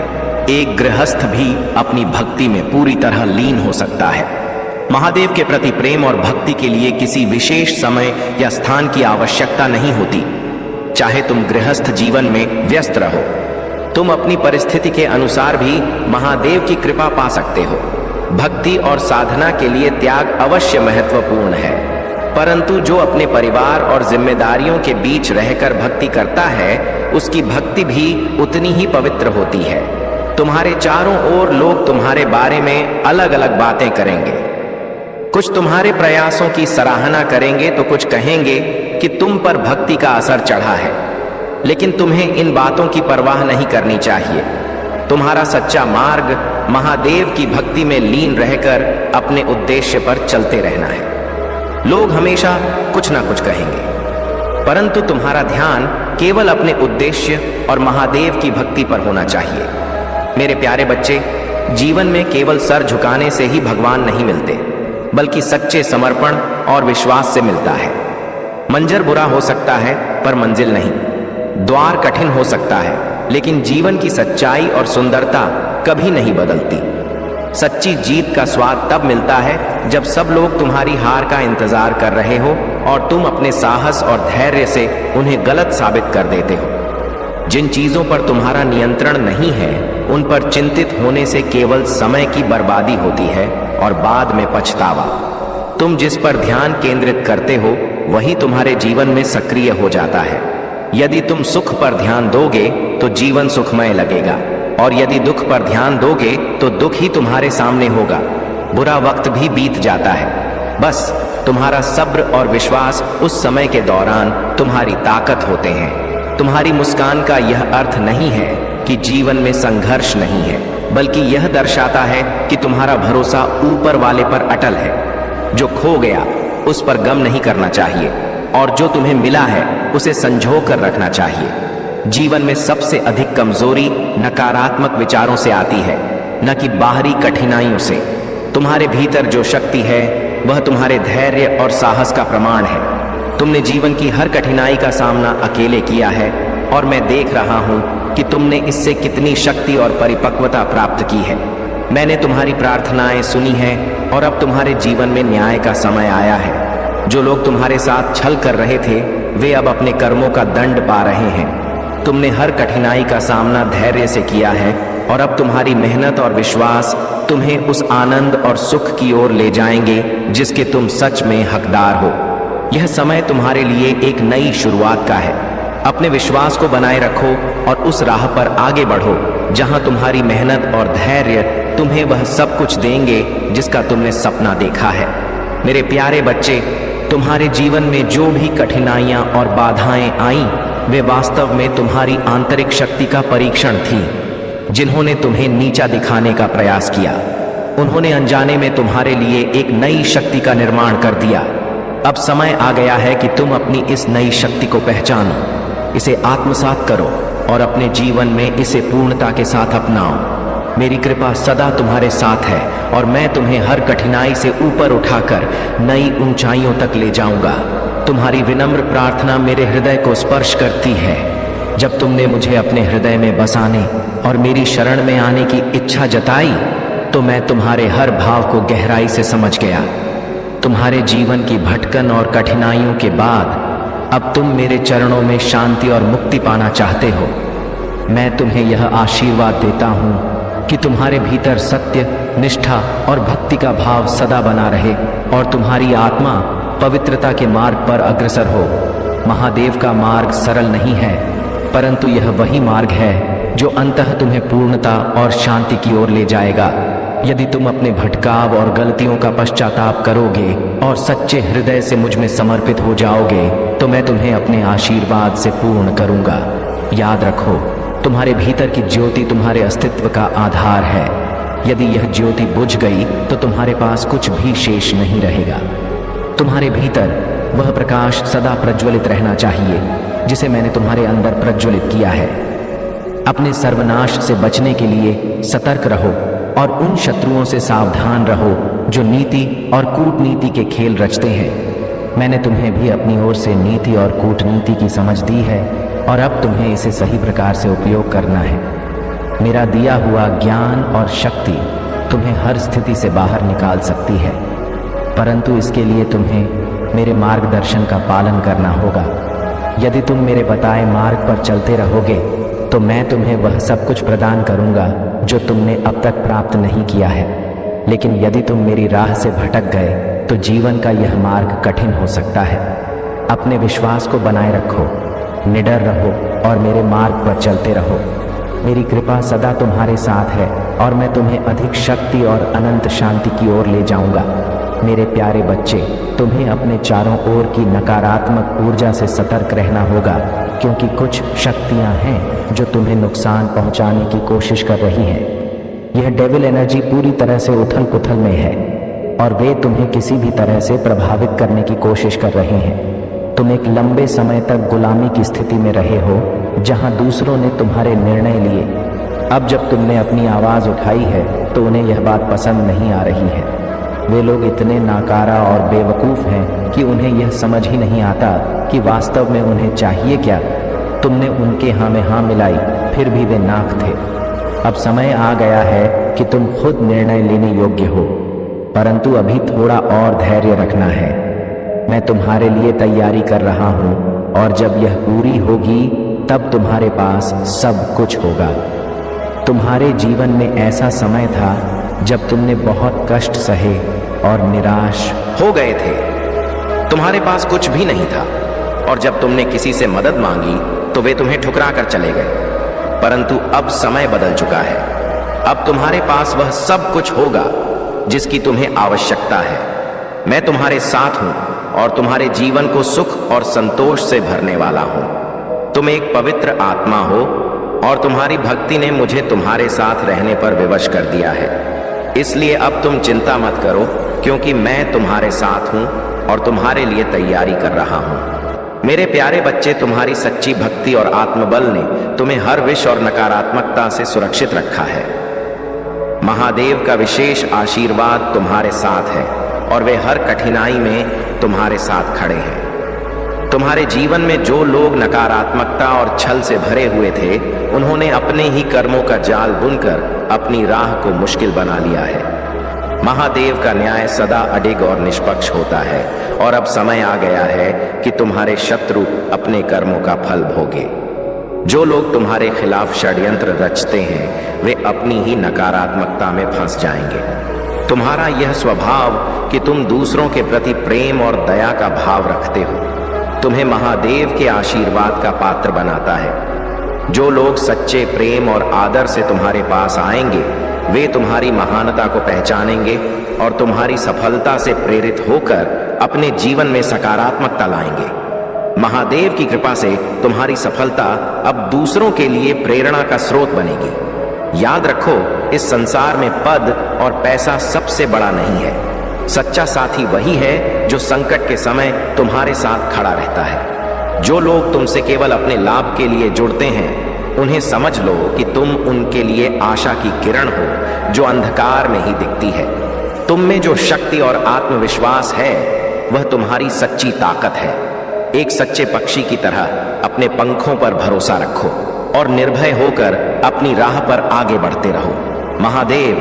एक गृहस्थ भी अपनी भक्ति में पूरी तरह लीन हो सकता है। महादेव के प्रति प्रेम और भक्ति के लिए किसी विशेष समय या स्थान की आवश्यकता नहीं होती। चाहे तुम गृहस्थ जीवन में व्यस्त रहो, तुम अपनी परिस्थिति के अनुसार भी महादेव की कृपा पा सकते हो। भक्ति और साधना के लिए त्याग अवश्य महत्वपूर्ण है, परंतु जो अपने परिवार और जिम्मेदारियों के बीच रहकर भक्ति करता है उसकी भक्ति भी उतनी ही पवित्र होती है। तुम्हारे चारों ओर लोग तुम्हारे बारे में अलग अलग बातें करेंगे। कुछ तुम्हारे प्रयासों की सराहना करेंगे तो कुछ कहेंगे कि तुम पर भक्ति का असर चढ़ा है, लेकिन तुम्हें इन बातों की परवाह नहीं करनी चाहिए। तुम्हारा सच्चा मार्ग महादेव की भक्ति में लीन रहकर अपने उद्देश्य पर चलते रहना है। लोग हमेशा कुछ ना कुछ कहेंगे, परंतु तुम्हारा ध्यान केवल अपने उद्देश्य और महादेव की भक्ति पर होना चाहिए। मेरे प्यारे बच्चे, जीवन में केवल सर झुकाने से ही भगवान नहीं मिलते, बल्कि सच्चे समर्पण और विश्वास से मिलता है। मंजर बुरा हो सकता है पर मंजिल नहीं। द्वार कठिन हो सकता है लेकिन जीवन की सच्चाई और सुंदरता कभी नहीं बदलती। सच्ची जीत का स्वाद तब मिलता है जब सब लोग तुम्हारी हार का इंतजार कर रहे हो और तुम अपने साहस और धैर्य से उन्हें गलत साबित कर देते हो। जिन चीजों पर तुम्हारा नियंत्रण नहीं है उन पर चिंतित होने से केवल समय की बर्बादी होती है और बाद में पछतावा। तुम जिस पर ध्यान केंद्रित करते हो वही तुम्हारे जीवन में सक्रिय हो जाता है। यदि तुम सुख पर ध्यान दोगे तो जीवन सुखमय लगेगा और यदि दुख पर ध्यान दोगे तो दुख ही तुम्हारे सामने होगा। बुरा वक्त भी बीत जाता है, बस तुम्हारा सब्र और विश्वास उस समय के दौरान तुम्हारी ताकत होते हैं। तुम्हारी मुस्कान का यह अर्थ नहीं है कि जीवन में संघर्ष नहीं है, बल्कि यह दर्शाता है कि तुम्हारा भरोसा ऊपर वाले पर अटल है। जो खो गया उस पर गम नहीं करना चाहिए और जो तुम्हें मिला है उसे संजो कर रखना चाहिए। जीवन में सबसे अधिक कमजोरी नकारात्मक विचारों से आती है, न कि बाहरी कठिनाइयों से। तुम्हारे भीतर जो शक्ति है वह तुम्हारे धैर्य और साहस का प्रमाण है। तुमने जीवन की हर कठिनाई का सामना अकेले किया है और मैं देख रहा हूं कि तुमने इससे कितनी शक्ति और परिपक्वता प्राप्त की है। मैंने तुम्हारी प्रार्थनाएं सुनी हैं और अब तुम्हारे जीवन में न्याय का समय आया है। जो लोग तुम्हारे साथ छल कर रहे थे वे अब अपने कर्मों का दंड पा रहे हैं। तुमने हर कठिनाई का सामना धैर्य से किया है और अब तुम्हारी मेहनत और विश्वास तुम्हें उस आनंद और सुख की ओर ले जाएंगे जिसके तुम सच में हकदार हो। यह समय तुम्हारे लिए एक नई शुरुआत का है। अपने विश्वास को बनाए रखो और उस राह पर आगे बढ़ो जहां तुम्हारी मेहनत और धैर्य तुम्हें वह सब कुछ देंगे जिसका तुमने सपना देखा है। मेरे प्यारे बच्चे, तुम्हारे जीवन में जो भी कठिनाइयां और बाधाएं आईं वे वास्तव में तुम्हारी आंतरिक शक्ति का परीक्षण थी। जिन्होंने तुम्हें नीचा दिखाने का प्रयास किया उन्होंने अनजाने में तुम्हारे लिए एक नई शक्ति का निर्माण कर दिया। अब समय आ गया है कि तुम अपनी इस नई शक्ति को पहचानो, इसे आत्मसात करो और अपने जीवन में इसे पूर्णता के साथ अपनाओ। मेरी कृपा सदा तुम्हारे साथ है और मैं तुम्हें हर कठिनाई से ऊपर उठाकर नई ऊंचाइयों तक ले जाऊंगा। तुम्हारी विनम्र प्रार्थना मेरे हृदय को स्पर्श करती है। जब तुमने मुझे अपने हृदय में बसाने और मेरी शरण में आने की इच्छा जताई तो मैं तुम्हारे हर भाव को गहराई से समझ गया। तुम्हारे जीवन की भटकन और कठिनाइयों के बाद अब तुम मेरे चरणों में शांति और मुक्ति पाना चाहते हो। मैं तुम्हें यह आशीर्वाद देता हूँ कि तुम्हारे भीतर सत्य, निष्ठा और भक्ति का भाव सदा बना रहे और तुम्हारी आत्मा पवित्रता के मार्ग पर अग्रसर हो। महादेव का मार्ग सरल नहीं है, परंतु यह वही मार्ग है जो अंततः तुम्हें पूर्णता और शांति की ओर ले जाएगा। यदि तुम अपने भटकाव और गलतियों का पश्चाताप करोगे और सच्चे हृदय से मुझ में समर्पित हो जाओगे तो मैं तुम्हें अपने आशीर्वाद से पूर्ण करूंगा। याद रखो, तुम्हारे भीतर की ज्योति तुम्हारे अस्तित्व का आधार है। यदि यह ज्योति बुझ गई तो तुम्हारे पास कुछ भी शेष नहीं रहेगा। तुम्हारे भीतर वह प्रकाश सदा प्रज्वलित रहना चाहिए जिसे मैंने तुम्हारे अंदर प्रज्वलित किया है। अपने सर्वनाश से बचने के लिए सतर्क रहो और उन शत्रुओं से सावधान रहो जो नीति और कूटनीति के खेल रचते हैं। मैंने तुम्हें भी अपनी ओर से नीति और कूटनीति की समझ दी है और अब तुम्हें इसे सही प्रकार से उपयोग करना है। मेरा दिया हुआ ज्ञान और शक्ति तुम्हें हर स्थिति से बाहर निकाल सकती है, परंतु इसके लिए तुम्हें मेरे मार्गदर्शन का पालन करना होगा। यदि तुम मेरे बताए मार्ग पर चलते रहोगे तो मैं तुम्हें वह सब कुछ प्रदान करूंगा जो तुमने अब तक प्राप्त नहीं किया है। लेकिन यदि तुम मेरी राह से भटक गए तो जीवन का यह मार्ग कठिन हो सकता है। अपने विश्वास को बनाए रखो, निडर रहो और मेरे मार्ग पर चलते रहो। मेरी कृपा सदा तुम्हारे साथ है और मैं तुम्हें अधिक शक्ति और अनंत शांति की ओर ले जाऊंगा। मेरे प्यारे बच्चे, तुम्हें अपने चारों ओर की नकारात्मक ऊर्जा से सतर्क रहना होगा, क्योंकि कुछ शक्तियां हैं जो तुम्हें नुकसान पहुंचाने की कोशिश कर रही हैं। यह डेविल एनर्जी पूरी तरह से उथल पुथल में है और वे तुम्हें किसी भी तरह से प्रभावित करने की कोशिश कर रहे हैं। तुम एक लंबे समय तक गुलामी की स्थिति में रहे हो जहां दूसरों ने तुम्हारे निर्णय लिए। अब जब तुमने अपनी आवाज़ उठाई है तो उन्हें यह बात पसंद नहीं आ रही है। वे लोग इतने नाकारा और बेवकूफ़ हैं कि उन्हें यह समझ ही नहीं आता कि वास्तव में उन्हें चाहिए क्या। तुमने उनके हाँ में हाँ मिलाई, फिर भी वे नाक थे। अब समय आ गया है कि तुम खुद निर्णय लेने योग्य हो, परंतु अभी थोड़ा और धैर्य रखना है। मैं तुम्हारे लिए तैयारी कर रहा हूँ और जब यह पूरी होगी तब तुम्हारे पास सब कुछ होगा। तुम्हारे जीवन में ऐसा समय था जब तुमने बहुत कष्ट सहे और निराश हो गए थे। तुम्हारे पास कुछ भी नहीं था और जब तुमने किसी से मदद मांगी तो वे तुम्हें ठुकरा कर चले गए। परंतु अब समय बदल चुका है। अब तुम्हारे पास वह सब कुछ होगा जिसकी तुम्हें आवश्यकता है। मैं तुम्हारे साथ हूं और तुम्हारे जीवन को सुख और संतोष से भरने वाला हूं। तुम एक पवित्र आत्मा हो और तुम्हारी भक्ति ने मुझे तुम्हारे साथ रहने पर विवश कर दिया है। इसलिए अब तुम चिंता मत करो, क्योंकि मैं तुम्हारे साथ हूं और तुम्हारे लिए तैयारी कर रहा हूं। मेरे प्यारे बच्चे, तुम्हारी सच्ची भक्ति और आत्मबल ने तुम्हें हर विष और नकारात्मकता से सुरक्षित रखा है। महादेव का विशेष आशीर्वाद तुम्हारे साथ है और वे हर कठिनाई में तुम्हारे साथ खड़े हैं। तुम्हारे जीवन में जो लोग नकारात्मकता और छल से भरे हुए थे, उन्होंने अपने ही कर्मों का जाल बुनकर अपनी राह को मुश्किल बना लिया है। महादेव का न्याय सदा अडिग और निष्पक्ष होता है और अब समय आ गया है कि तुम्हारे शत्रु अपने कर्मों का फल भोगे। जो लोग तुम्हारे खिलाफ षड्यंत्र रचते हैं वे अपनी ही नकारात्मकता में फंस जाएंगे। तुम्हारा यह स्वभाव कि तुम दूसरों के प्रति प्रेम और दया का भाव रखते हो तुम्हें महादेव के आशीर्वाद का पात्र बनाता है। जो लोग सच्चे प्रेम और आदर से तुम्हारे पास आएंगे वे तुम्हारी महानता को पहचानेंगे और तुम्हारी सफलता से प्रेरित होकर अपने जीवन में सकारात्मकता लाएंगे। महादेव की कृपा से तुम्हारी सफलता अब दूसरों के लिए प्रेरणा का स्रोत बनेगी। याद रखो, इस संसार में पद और पैसा सबसे बड़ा नहीं है। सच्चा साथी वही है जो संकट के समय तुम्हारे साथ खड़ा रहता है। जो लोग तुमसे केवल अपने लाभ के लिए जुड़ते हैं उन्हें समझ लो कि तुम उनके लिए आशा की किरण हो जो अंधकार में ही दिखती है। तुम में जो शक्ति और आत्मविश्वास है वह तुम्हारी सच्ची ताकत है। एक सच्चे पक्षी की तरह अपने पंखों पर भरोसा रखो और निर्भय होकर अपनी राह पर आगे बढ़ते रहो। महादेव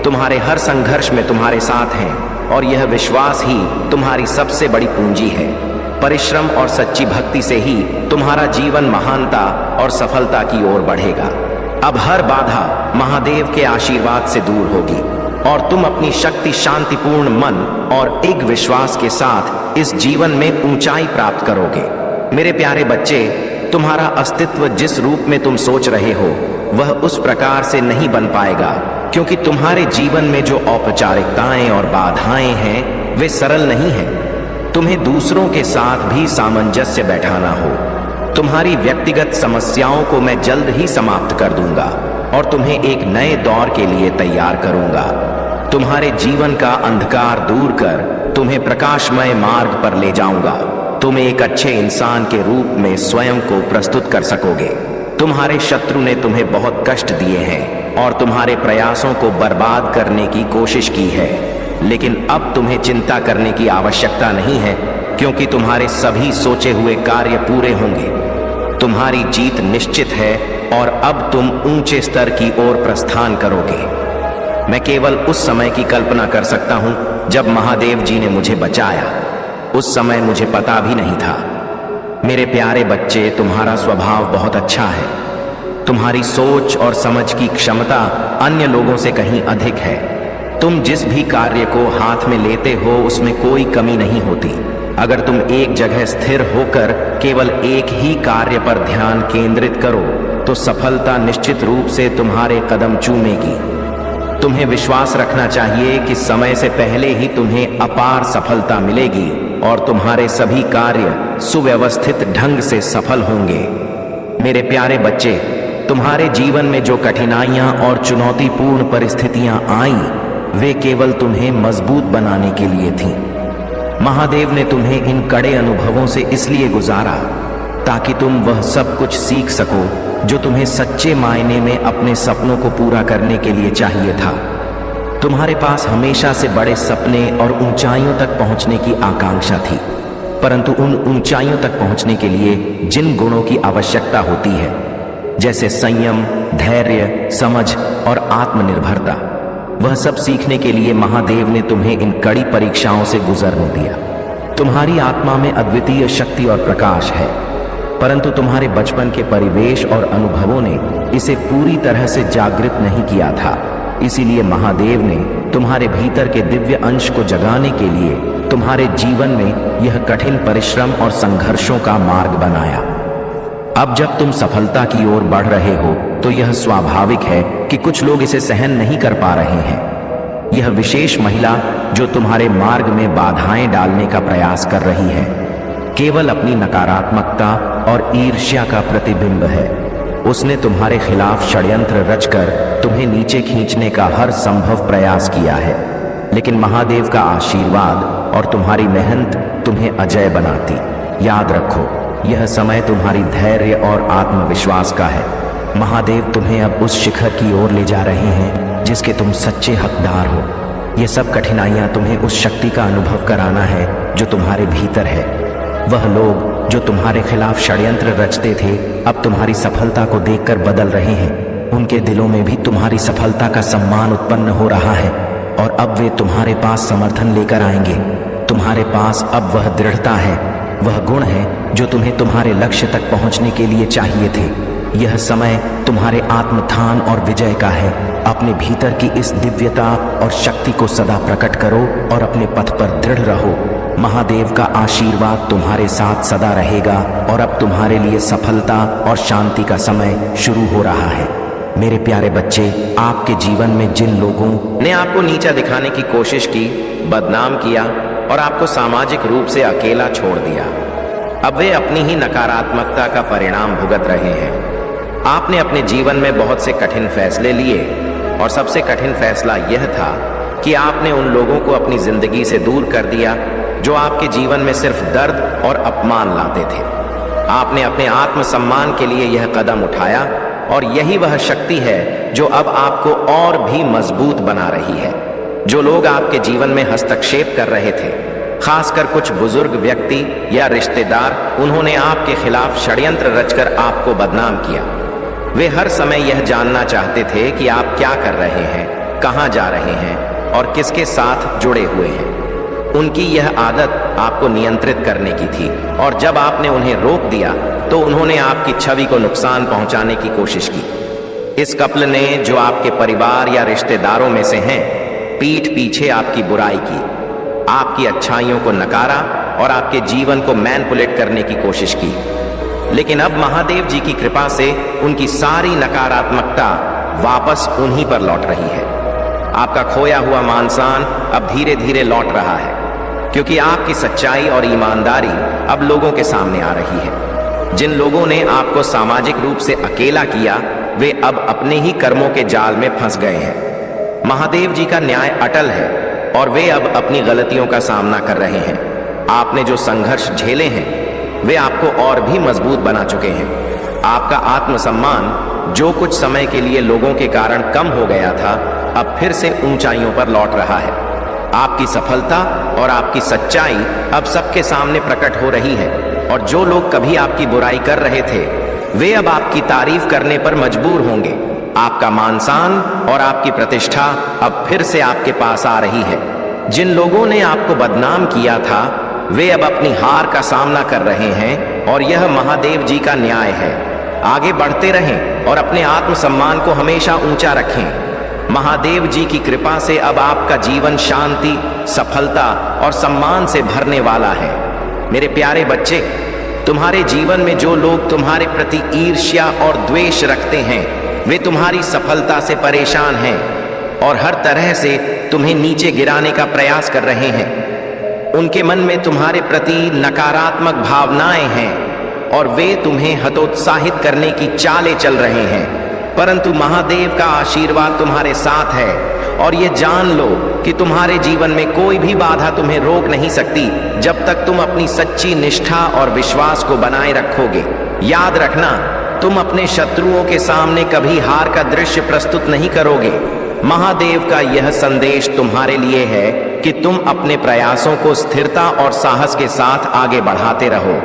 तुम्हारे हर संघर्ष में तुम्हारे साथ हैं और यह विश्वास ही तुम्हारी सबसे बड़ी पूंजी है। परिश्रम और सच्ची भक्ति से ही तुम्हारा जीवन महानता और सफलता की ओर बढ़ेगा। अब हर बाधा महादेव के आशीर्वाद से दूर होगी और तुम अपनी शक्ति, शांतिपूर्ण मन और एक विश्वास के साथ इस जीवन में ऊंचाई प्राप्त करोगे। मेरे प्यारे बच्चे, तुम्हारा अस्तित्व जिस रूप में तुम सोच रहे हो वह उस प्रकार से नहीं बन पाएगा, क्योंकि तुम्हारे जीवन में जो औपचारिकताएं और बाधाएं हैं वे सरल नहीं हैं। तुम्हें दूसरों के साथ भी सामंजस्य बैठाना हो। तुम्हारी व्यक्तिगत समस्याओं को मैं जल्द ही समाप्त कर दूंगा और तुम्हें एक नए दौर के लिए तैयार करूंगा। तुम्हारे जीवन का अंधकार दूर कर तुम्हें प्रकाशमय मार्ग पर ले जाऊंगा। तुम एक अच्छे इंसान के रूप में स्वयं को प्रस्तुत कर सकोगे। तुम्हारे शत्रु ने तुम्हें बहुत कष्ट दिए हैं और तुम्हारे प्रयासों को बर्बाद करने की कोशिश की है, लेकिन अब तुम्हें चिंता करने की आवश्यकता नहीं है, क्योंकि तुम्हारे सभी सोचे हुए कार्य पूरे होंगे। तुम्हारी जीत निश्चित है और अब तुम ऊंचे स्तर की ओर प्रस्थान करोगे। मैं केवल उस समय की कल्पना कर सकता हूं जब महादेव जी ने मुझे बचाया। उस समय मुझे पता भी नहीं था। मेरे प्यारे बच्चे, तुम्हारा स्वभाव बहुत अच्छा है। तुम्हारी सोच और समझ की क्षमता अन्य लोगों से कहीं अधिक है। तुम जिस भी कार्य को हाथ में लेते हो उसमें कोई कमी नहीं होती। अगर तुम एक जगह स्थिर होकर केवल एक ही कार्य पर ध्यान केंद्रित करो तो सफलता निश्चित रूप से तुम्हारे कदम चूमेगी। तुम्हें विश्वास रखना चाहिए कि समय से पहले ही तुम्हें अपार सफलता मिलेगी और तुम्हारे सभी कार्य सुव्यवस्थित ढंग से सफल होंगे। मेरे प्यारे बच्चे, तुम्हारे जीवन में जो कठिनाइयां और चुनौतीपूर्ण परिस्थितियां आईं, वे केवल तुम्हें मजबूत बनाने के लिए थीं। महादेव ने तुम्हें इन कड़े अनुभवों से इसलिए गुजारा ताकि तुम वह सब कुछ सीख सको जो तुम्हें सच्चे मायने में अपने सपनों को पूरा करने के लिए चाहिए था। तुम्हारे पास हमेशा से बड़े सपने और ऊंचाइयों तक पहुंचने की आकांक्षा थी, परंतु उन ऊंचाइयों तक पहुंचने के लिए जिन गुणों की आवश्यकता होती है, जैसे संयम, धैर्य, समझ और आत्मनिर्भरता, वह सब सीखने के लिए महादेव ने तुम्हें इन कड़ी परीक्षाओं से गुजरने दिया। तुम्हारी आत्मा में अद्वितीय शक्ति और प्रकाश है, परंतु तुम्हारे बचपन के परिवेश और अनुभवों ने इसे पूरी तरह से जागृत नहीं किया था। इसीलिए महादेव ने तुम्हारे भीतर के दिव्य अंश को जगाने के लिए तुम्हारे जीवन में यह कठिन परिश्रम और संघर्षों का मार्ग बनाया। अब जब तुम सफलता की ओर बढ़ रहे हो तो यह स्वाभाविक है कि कुछ लोग इसे सहन नहीं कर पा रहे हैं। यह विशेष महिला जो तुम्हारे मार्ग में बाधाएं डालने का प्रयास कर रही है, केवल अपनी नकारात्मकता और ईर्ष्या का प्रतिबिंब है। उसने तुम्हारे खिलाफ षड्यंत्र रचकर तुम्हें नीचे खींचने का हर संभव प्रयास किया है, लेकिन महादेव का आशीर्वाद और तुम्हारी मेहनत तुम्हें अजय बनाती। याद रखो, यह समय तुम्हारी धैर्य और आत्मविश्वास का है। महादेव तुम्हें अब उस शिखर की ओर ले जा रहे हैं जिसके तुम सच्चे हकदार हो। ये सब कठिनाइयां तुम्हें उस शक्ति का अनुभव कराना है जो तुम्हारे भीतर है। वह लोग जो तुम्हारे खिलाफ षड्यंत्र रचते थे, अब तुम्हारी सफलता को देखकर बदल रहे हैं। उनके दिलों में भी तुम्हारी सफलता का सम्मान उत्पन्न हो रहा है और अब वे तुम्हारे पास समर्थन लेकर आएंगे। तुम्हारे पास अब वह दृढ़ता है, वह गुण है जो तुम्हें तुम्हारे लक्ष्य तक पहुंचने के लिए चाहिए थे। यह समय तुम्हारे आत्मथान और विजय का है। अपने भीतर की इस दिव्यता और शक्ति को सदा प्रकट करो और अपने पथ पर दृढ़ रहो। महादेव का आशीर्वाद तुम्हारे साथ सदा रहेगा और अब तुम्हारे लिए सफलता और शांति का समय शुरू हो रहा है। मेरे प्यारे बच्चे, आपके जीवन में जिन लोगों ने आपको नीचा दिखाने की कोशिश की, बदनाम किया और आपको सामाजिक रूप से अकेला छोड़ दिया, अब वे अपनी ही नकारात्मकता का परिणाम भुगत रहे हैं। आपने अपने जीवन में बहुत से कठिन फैसले लिए और सबसे कठिन फैसला यह था कि आपने उन लोगों को अपनी जिंदगी से दूर कर दिया जो आपके जीवन में सिर्फ दर्द और अपमान लाते थे। आपने अपने आत्मसम्मान के लिए यह कदम उठाया और यही वह शक्ति है जो अब आपको और भी मजबूत बना रही है। जो लोग आपके जीवन में हस्तक्षेप कर रहे थे, खासकर कुछ बुजुर्ग व्यक्ति या रिश्तेदार, उन्होंने आपके खिलाफ षड्यंत्र रचकर आपको बदनाम किया। वे हर समय यह जानना चाहते थे कि आप क्या कर रहे हैं, कहां जा रहे हैं और किसके साथ जुड़े हुए हैं। उनकी यह आदत आपको नियंत्रित करने की थी, और जब आपने उन्हें रोक दिया तो उन्होंने आपकी छवि को नुकसान पहुंचाने की कोशिश की। इस कपल ने, जो आपके परिवार या रिश्तेदारों में से हैं, पीठ पीछे आपकी बुराई की, आपकी अच्छाइयों को नकारा और आपके जीवन को मैनिपुलेट करने की कोशिश की। लेकिन अब महादेव जी की कृपा से उनकी सारी नकारात्मकता वापस उन्हीं पर लौट रही है। आपका खोया हुआ मान सम्मान अब धीरे धीरे लौट रहा है, क्योंकि आपकी सच्चाई और ईमानदारी अब लोगों के सामने आ रही है। जिन लोगों ने आपको सामाजिक रूप से अकेला किया, वे अब अपने ही कर्मों के जाल में फंस गए हैं। महादेव जी का न्याय अटल है और वे अब अपनी गलतियों का सामना कर रहे हैं। आपने जो संघर्ष झेले हैं, वे आपको और भी मजबूत बना चुके हैं। आपका आत्मसम्मान, जो कुछ समय के लिए लोगों के कारण कम हो गया था, अब फिर से ऊंचाइयों पर लौट रहा है। आपकी सफलता और आपकी सच्चाई अब सबके सामने प्रकट हो रही है, और जो लोग कभी आपकी बुराई कर रहे थे, वे अब आपकी तारीफ करने पर मजबूर होंगे। आपका मान सम्मान और आपकी प्रतिष्ठा अब फिर से आपके पास आ रही है। जिन लोगों ने आपको बदनाम किया था, वे अब अपनी हार का सामना कर रहे हैं, और यह महादेव जी का न्याय है। आगे बढ़ते रहें और अपने आत्मसम्मान को हमेशा ऊंचा रखें। महादेव जी की कृपा से अब आपका जीवन शांति, सफलता और सम्मान से भरने वाला है। मेरे प्यारे बच्चे, तुम्हारे जीवन में जो लोग तुम्हारे प्रति ईर्ष्या और द्वेष रखते हैं, वे तुम्हारी सफलता से परेशान हैं और हर तरह से तुम्हें नीचे गिराने का प्रयास कर रहे हैं। उनके मन में तुम्हारे प्रति नकारात्मक भावनाएं हैं और वे तुम्हें हतोत्साहित करने की चालें चल रहे हैं। परंतु महादेव का आशीर्वाद तुम्हारे साथ है, और ये जान लो कि तुम्हारे जीवन में कोई भी बाधा तुम्हें रोक नहीं सकती, जब तक तुम अपनी सच्ची निष्ठा और विश्वास को बनाए रखोगे। याद रखना, तुम अपने शत्रुओं के सामने कभी हार का दृश्य प्रस्तुत नहीं करोगे। महादेव का यह संदेश तुम्हारे लिए है कि तुम अपने प्रयासों को स्थिरता और साहस के साथ आगे बढ़ाते रहो।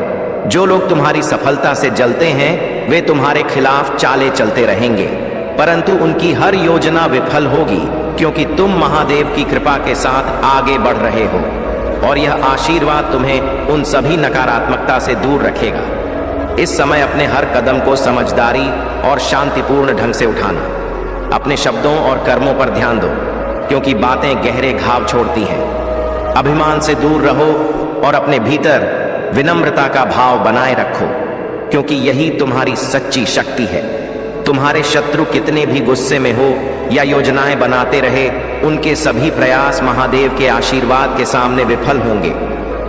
जो लोग तुम्हारी सफलता से जलते हैं, वे तुम्हारे खिलाफ चाले चलते रहेंगे, परंतु उनकी हर योजना विफल होगी, क्योंकि तुम महादेव की कृपा के साथ आगे बढ़ रहे हो, और यह आशीर्वाद तुम्हें उन सभी नकारात्मकता से दूर रखेगा। इस समय अपने हर कदम को समझदारी और शांतिपूर्ण ढंग से उठाना। अपने शब्दों और कर्मों पर ध्यान दो, क्योंकि बातें गहरे घाव छोड़ती हैं। अभिमान से दूर रहो और अपने भीतर विनम्रता का भाव बनाए रखो, क्योंकि यही तुम्हारी सच्ची शक्ति है। तुम्हारे शत्रु कितने भी गुस्से में हो या योजनाएं बनाते रहे, उनके सभी प्रयास महादेव के आशीर्वाद के सामने विफल होंगे।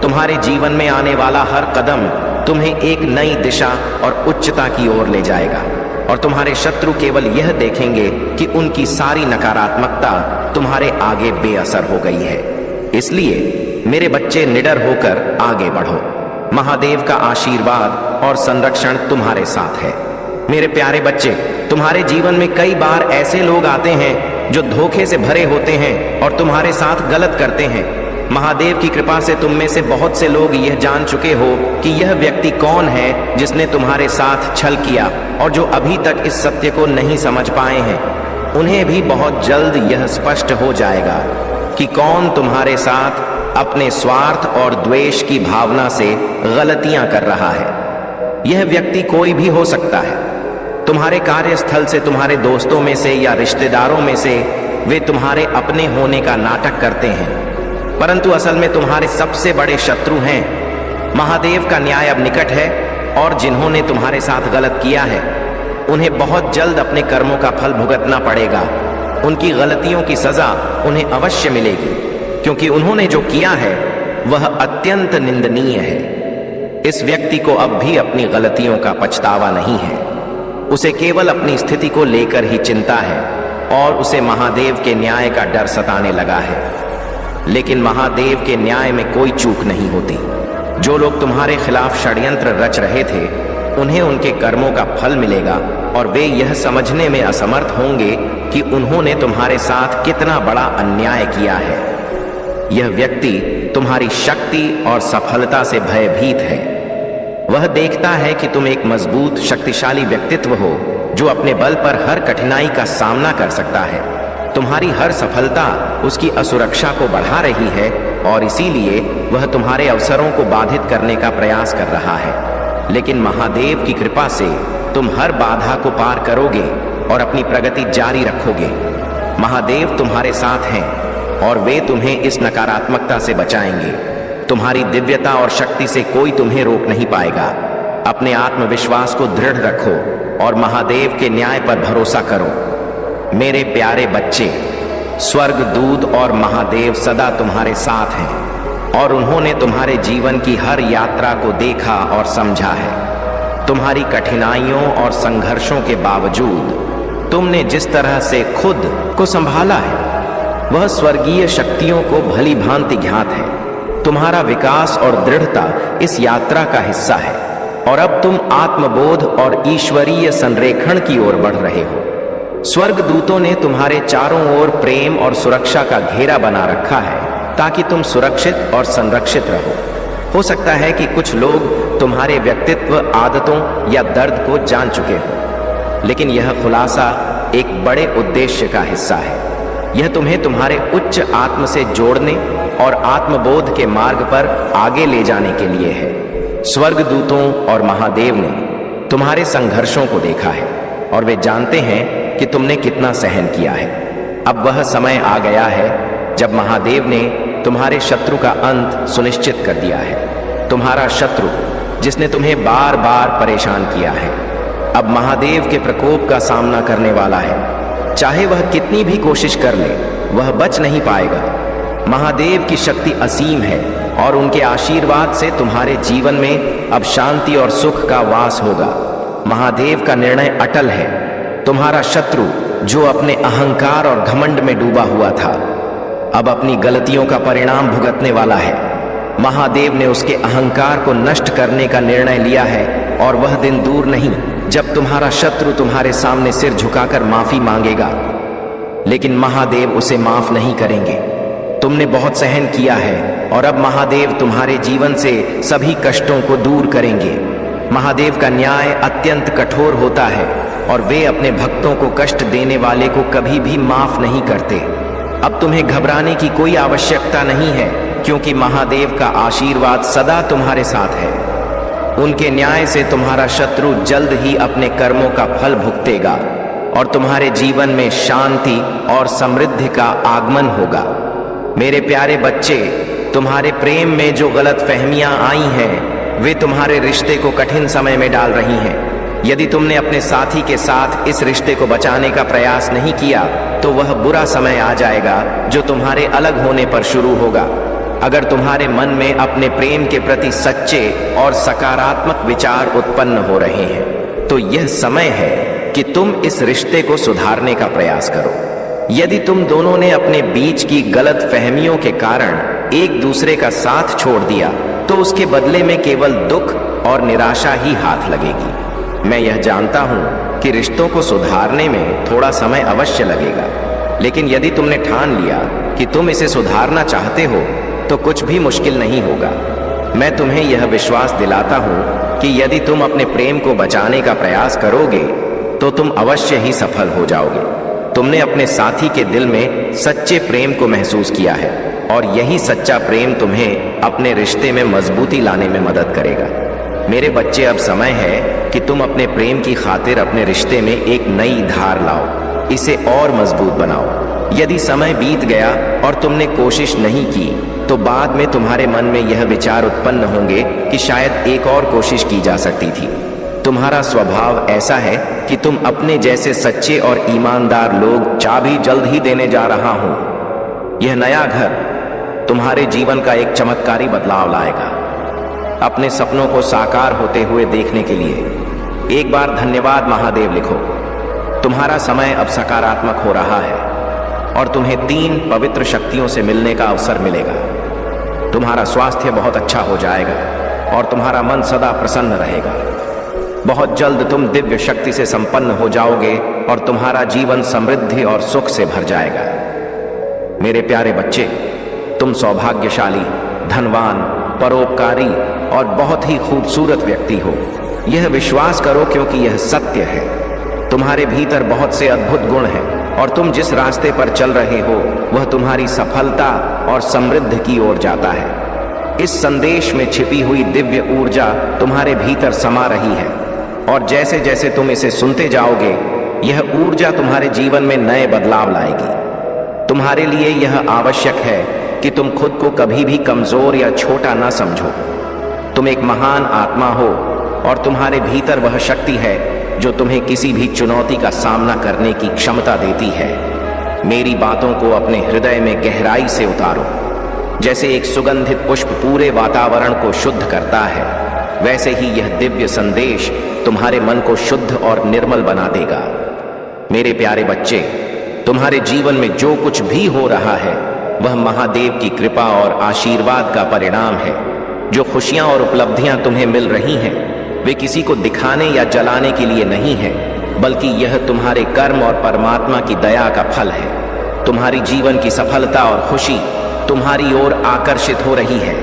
तुम्हारे जीवन में आने वाला हर कदम तुम्हें एक नई दिशा और उच्चता की ओर ले जाएगा, और तुम्हारे शत्रु केवल यह देखेंगे कि उनकी सारी नकारात्मकता तुम्हारे आगे बेअसर हो गई है। इसलिए मेरे बच्चे, निडर होकर आगे बढ़ो। महादेव का आशीर्वाद और संरक्षण तुम्हारे साथ है। मेरे प्यारे बच्चे, तुम्हारे जीवन में कई बार ऐसे लोग आते हैं जो धोखे से भरे होते हैं और तुम्हारे साथ गलत करते हैं। महादेव की कृपा से तुम में से बहुत से लोग यह जान चुके हो कि यह व्यक्ति कौन है जिसने तुम्हारे साथ छल किया, और जो अभी तक इस सत्य को नहीं समझ पाए हैं, उन्हें भी बहुत जल्द यह स्पष्ट हो जाएगा कि कौन तुम्हारे साथ अपने स्वार्थ और द्वेष की भावना से गलतियां कर रहा है। यह व्यक्ति कोई भी हो सकता है। तुम्हारे कार्यस्थल से, तुम्हारे दोस्तों में से या रिश्तेदारों में से वे तुम्हारे अपने होने का नाटक करते हैं, परंतु असल में तुम्हारे सबसे बड़े शत्रु हैं। महादेव का न्याय अब निकट है, और जिन्होंने तुम्हारे साथ गलत किया है, उन्हें बहुत जल्द अपने कर्मों का फल भुगतना पड़ेगा। उनकी गलतियों की सजा उन्हें अवश्य मिलेगी, क्योंकि उन्होंने जो किया है वह अत्यंत निंदनीय है। इस व्यक्ति को अब भी अपनी गलतियों का पछतावा नहीं है। उसे केवल अपनी स्थिति को लेकर ही चिंता है, और उसे महादेव के न्याय का डर सताने लगा है। लेकिन महादेव के न्याय में कोई चूक नहीं होती। जो लोग तुम्हारे खिलाफ षड्यंत्र रच रहे थे, उन्हें उनके कर्मों का फल मिलेगा और वे यह समझने में असमर्थ होंगे कि उन्होंने तुम्हारे साथ कितना बड़ा अन्याय किया है। यह व्यक्ति तुम्हारी शक्ति और सफलता से भयभीत है। वह देखता है कि तुम एक मजबूत शक्तिशाली व्यक्तित्व हो जो अपने बल पर हर कठिनाई का सामना कर सकता है। तुम्हारी हर सफलता उसकी असुरक्षा को बढ़ा रही है और इसीलिए वह तुम्हारे अवसरों को बाधित करने का प्रयास कर रहा है। लेकिन महादेव की कृपा से तुम हर बाधा को पार करोगे और अपनी प्रगति जारी रखोगे। महादेव तुम्हारे साथ हैं और वे तुम्हें इस नकारात्मकता से बचाएंगे। तुम्हारी दिव्यता और शक्ति से कोई तुम्हें रोक नहीं पाएगा। अपने आत्मविश्वास को दृढ़ रखो और महादेव के न्याय पर भरोसा करो। मेरे प्यारे बच्चे, स्वर्ग दूत और महादेव सदा तुम्हारे साथ हैं और उन्होंने तुम्हारे जीवन की हर यात्रा को देखा और समझा है। तुम्हारी कठिनाइयों और संघर्षों के बावजूद तुमने जिस तरह से खुद को संभाला है वह स्वर्गीय शक्तियों को भली भांति ज्ञात है। तुम्हारा विकास और दृढ़ता इस यात्रा का हिस्सा है और अब तुम आत्मबोध और ईश्वरीय संरेखण की ओर बढ़ रहे हो। स्वर्ग दूतों ने तुम्हारे चारों ओर प्रेम और सुरक्षा का घेरा बना रखा है ताकि तुम सुरक्षित और संरक्षित रहो। हो सकता है कि कुछ लोग तुम्हारे व्यक्तित्व, आदतों या दर्द को जान चुके हो, लेकिन यह खुलासा एक बड़े उद्देश्य का हिस्सा है। यह तुम्हें तुम्हारे उच्च आत्म से जोड़ने और आत्मबोध के मार्ग पर आगे ले जाने के लिए है। स्वर्ग दूतों और महादेव ने तुम्हारे संघर्षों को देखा है और वे जानते हैं कि तुमने कितना सहन किया है। अब वह समय आ गया है जब महादेव ने तुम्हारे शत्रु का अंत सुनिश्चित कर दिया है। तुम्हारा शत्रु जिसने तुम्हें बार बार परेशान किया है अब महादेव के प्रकोप का सामना करने वाला है। चाहे वह कितनी भी कोशिश कर ले, वह बच नहीं पाएगा। महादेव की शक्ति असीम है और उनके आशीर्वाद से तुम्हारे जीवन में अब शांति और सुख का वास होगा। महादेव का निर्णय अटल है। तुम्हारा शत्रु जो अपने अहंकार और घमंड में डूबा हुआ था अब अपनी गलतियों का परिणाम भुगतने वाला है। महादेव ने उसके अहंकार को नष्ट करने का निर्णय लिया है और वह दिन दूर नहीं जब तुम्हारा शत्रु तुम्हारे सामने सिर झुकाकर माफी मांगेगा, लेकिन महादेव उसे माफ नहीं करेंगे। तुमने बहुत सहन किया है और अब महादेव तुम्हारे जीवन से सभी कष्टों को दूर करेंगे। महादेव का न्याय अत्यंत कठोर होता है और वे अपने भक्तों को कष्ट देने वाले को कभी भी माफ नहीं करते। अब तुम्हें घबराने की कोई आवश्यकता नहीं है क्योंकि महादेव का आशीर्वाद सदा तुम्हारे साथ है। उनके न्याय से तुम्हारा शत्रु जल्द ही अपने कर्मों का फल भुगतेगा और तुम्हारे जीवन में शांति और समृद्धि का आगमन होगा। मेरे प्यारे बच्चे, तुम्हारे प्रेम में जो गलतफहमियां आई हैं वे तुम्हारे रिश्ते को कठिन समय में डाल रही हैं। यदि तुमने अपने साथी के साथ इस रिश्ते को बचाने का प्रयास नहीं किया तो वह बुरा समय आ जाएगा जो तुम्हारे अलग होने पर शुरू होगा। अगर तुम्हारे मन में अपने प्रेम के प्रति सच्चे और सकारात्मक विचार उत्पन्न हो रहे हैं तो यह समय है कि तुम इस रिश्ते को सुधारने का प्रयास करो। यदि तुम दोनों ने अपने बीच की गलत फहमियों के कारण एक दूसरे का साथ छोड़ दिया तो उसके बदले में केवल दुख और निराशा ही हाथ लगेगी। मैं यह जानता हूं कि रिश्तों को सुधारने में थोड़ा समय अवश्य लगेगा, लेकिन यदि तुमने ठान लिया कि तुम इसे सुधारना चाहते हो तो कुछ भी मुश्किल नहीं होगा। मैं तुम्हें यह विश्वास दिलाता हूं कि यदि तुम अपने प्रेम को बचाने का प्रयास करोगे तो तुम अवश्य ही सफल हो जाओगे। तुमने अपने साथी के दिल में सच्चे प्रेम को महसूस किया है और यही सच्चा प्रेम तुम्हें अपने रिश्ते में मजबूती लाने में मदद करेगा। मेरे बच्चे, अब समय है कि तुम अपने प्रेम की खातिर अपने रिश्ते में एक नई धार लाओ, इसे और मजबूत बनाओ। यदि समय बीत गया और तुमने कोशिश नहीं की तो बाद में तुम्हारे मन में यह विचार उत्पन्न होंगे कि शायद एक और कोशिश की जा सकती थी। तुम्हारा स्वभाव ऐसा है कि तुम अपने जैसे सच्चे और ईमानदार लोग चाबी जल्द ही देने जा रहा हूं। यह नया घर तुम्हारे जीवन का एक चमत्कारी बदलाव लाएगा। अपने सपनों को साकार होते हुए देखने के लिए एक बार धन्यवाद महादेव लिखो। तुम्हारा समय अब सकारात्मक हो रहा है और तुम्हें 3 पवित्र शक्तियों से मिलने का अवसर मिलेगा। तुम्हारा स्वास्थ्य बहुत अच्छा हो जाएगा और तुम्हारा मन सदा प्रसन्न रहेगा। बहुत जल्द तुम दिव्य शक्ति से संपन्न हो जाओगे और तुम्हारा जीवन समृद्धि और सुख से भर जाएगा। मेरे प्यारे बच्चे, तुम सौभाग्यशाली, धनवान, परोपकारी और बहुत ही खूबसूरत व्यक्ति हो। यह विश्वास करो क्योंकि यह सत्य है। तुम्हारे भीतर बहुत से अद्भुत गुण हैं और तुम जिस रास्ते पर चल रहे हो वह तुम्हारी सफलता और समृद्धि की ओर जाता है। इस संदेश में छिपी हुई दिव्य ऊर्जा तुम्हारे भीतर समा रही है और जैसे जैसे तुम इसे सुनते जाओगे यह ऊर्जा तुम्हारे जीवन में नए बदलाव लाएगी। तुम्हारे लिए यह आवश्यक है कि तुम खुद को कभी भी कमजोर या छोटा ना समझो। तुम एक महान आत्मा हो और तुम्हारे भीतर वह शक्ति है जो तुम्हें किसी भी चुनौती का सामना करने की क्षमता देती है। मेरी बातों को अपने हृदय में गहराई से उतारो। जैसे एक सुगंधित पुष्प पूरे वातावरण को शुद्ध करता है, वैसे ही यह दिव्य संदेश तुम्हारे मन को शुद्ध और निर्मल बना देगा। मेरे प्यारे बच्चे, तुम्हारे जीवन में जो कुछ भी हो रहा है वह महादेव की कृपा और आशीर्वाद का परिणाम है। जो खुशियां और उपलब्धियां तुम्हें मिल रही हैं वे किसी को दिखाने या जलाने के लिए नहीं है, बल्कि यह तुम्हारे कर्म और परमात्मा की दया का फल है। तुम्हारी जीवन की सफलता और खुशी तुम्हारी ओर आकर्षित हो रही है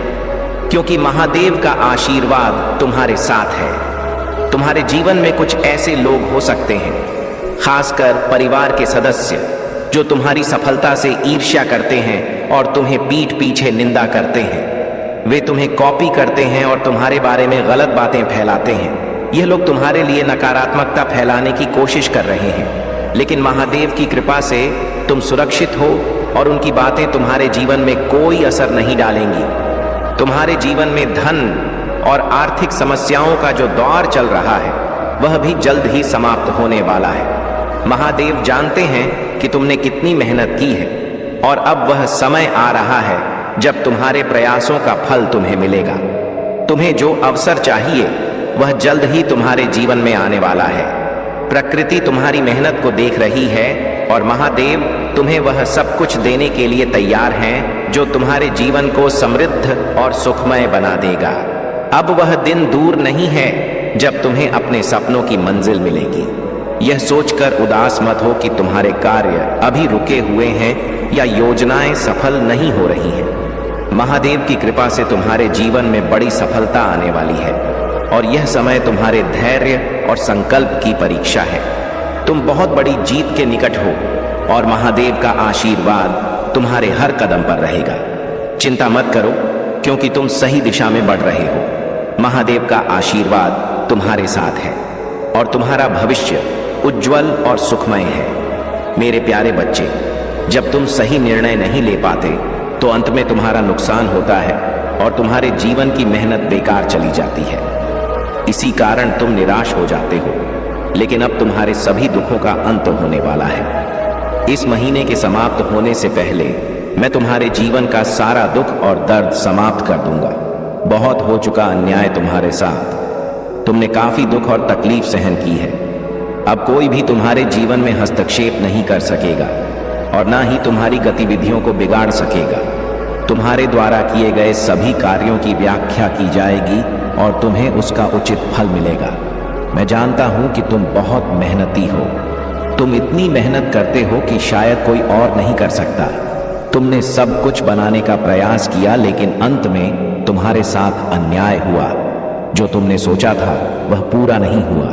क्योंकि महादेव का आशीर्वाद तुम्हारे साथ है। तुम्हारे जीवन में कुछ ऐसे लोग हो सकते हैं, खासकर परिवार के सदस्य, जो तुम्हारी सफलता से ईर्ष्या करते हैं और तुम्हें पीठ पीछे निंदा करते हैं। वे तुम्हें कॉपी करते हैं और तुम्हारे बारे में गलत बातें फैलाते हैं। यह लोग तुम्हारे लिए नकारात्मकता फैलाने की कोशिश कर रहे हैं, लेकिन महादेव की कृपा से तुम सुरक्षित हो और उनकी बातें तुम्हारे जीवन में कोई असर नहीं डालेंगी। तुम्हारे जीवन में धन और आर्थिक समस्याओं का जो दौर चल रहा है वह भी जल्द ही समाप्त होने वाला है। महादेव जानते हैं कि तुमने कितनी मेहनत की है और अब वह समय आ रहा है जब तुम्हारे प्रयासों का फल तुम्हें मिलेगा। तुम्हें जो अवसर चाहिए वह जल्द ही तुम्हारे जीवन में आने वाला है। प्रकृति तुम्हारी मेहनत को देख रही है और महादेव तुम्हें वह सब कुछ देने के लिए तैयार हैं जो तुम्हारे जीवन को समृद्ध और सुखमय बना देगा। अब वह दिन दूर नहीं है जब तुम्हें अपने सपनों की मंजिल मिलेगी। यह सोचकर उदास मत हो कि तुम्हारे कार्य अभी रुके हुए हैं या योजनाएं सफल नहीं हो रही हैं। महादेव की कृपा से तुम्हारे जीवन में बड़ी सफलता आने वाली है और यह समय तुम्हारे धैर्य और संकल्प की परीक्षा है। तुम बहुत बड़ी जीत के निकट हो और महादेव का आशीर्वाद तुम्हारे हर कदम पर रहेगा। चिंता मत करो क्योंकि तुम सही दिशा में बढ़ रहे हो। महादेव का आशीर्वाद तुम्हारे साथ है और तुम्हारा भविष्य उज्जवल और सुखमय है। मेरे प्यारे बच्चे, जब तुम सही निर्णय नहीं ले पाते तो अंत में तुम्हारा नुकसान होता है और तुम्हारे जीवन की मेहनत बेकार चली जाती है। इसी कारण तुम निराश हो जाते हो, लेकिन अब तुम्हारे सभी दुखों का अंत होने वाला है। इस महीने के समाप्त होने से पहले मैं तुम्हारे जीवन का सारा दुख और दर्द समाप्त कर दूंगा। बहुत हो चुका अन्याय तुम्हारे साथ। तुमने काफी दुख और तकलीफ सहन की है। अब कोई भी तुम्हारे जीवन में हस्तक्षेप नहीं कर सकेगा और ना ही तुम्हारी गतिविधियों को बिगाड़ सकेगा। तुम्हारे द्वारा किए गए सभी कार्यों की व्याख्या की जाएगी और तुम्हें उसका उचित फल मिलेगा। मैं जानता हूं कि तुम बहुत मेहनती हो। तुम इतनी मेहनत करते हो कि शायद कोई और नहीं कर सकता। तुमने सब कुछ बनाने का प्रयास किया, लेकिन अंत में तुम्हारे साथ अन्याय हुआ। जो तुमने सोचा था वह पूरा नहीं हुआ।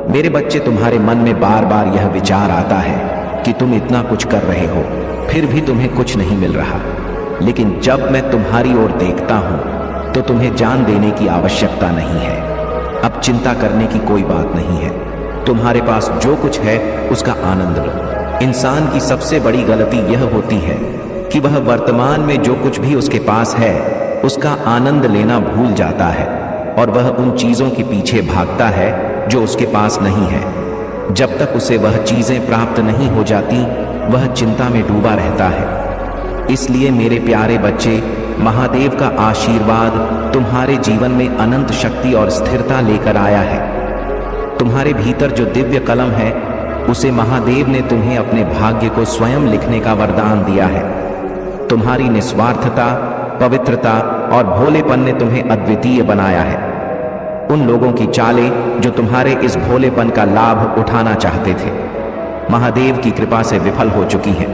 मेरे बच्चे, तुम्हारे मन में बार बार यह विचार आता है कि तुम इतना कुछ कर रहे हो फिर भी तुम्हें कुछ नहीं मिल रहा, लेकिन जब मैं तुम्हारी ओर देखता हूं तो तुम्हें जान देने की आवश्यकता नहीं है। अब चिंता करने की कोई बात नहीं है। तुम्हारे पास जो कुछ है उसका आनंद लो। इंसान की सबसे बड़ी गलती यह होती है कि वह वर्तमान में जो कुछ भी उसके पास है उसका आनंद लेना भूल जाता है और वह उन चीजों के पीछे भागता है जो उसके पास नहीं है। जब तक उसे वह चीजें प्राप्त नहीं हो जाती वह चिंता में डूबा रहता है। इसलिए मेरे प्यारे बच्चे, महादेव का आशीर्वाद तुम्हारे जीवन में अनंत शक्ति और स्थिरता लेकर आया है। तुम्हारे भीतर जो दिव्य कलम है उसे महादेव ने तुम्हें अपने भाग्य को स्वयं लिखने का वरदान दिया है। तुम्हारी निस्वार्थता, पवित्रता और भोलेपन ने तुम्हें अद्वितीय बनाया है। उन लोगों की चालें जो तुम्हारे इस भोलेपन का लाभ उठाना चाहते थे महादेव की कृपा से विफल हो चुकी हैं।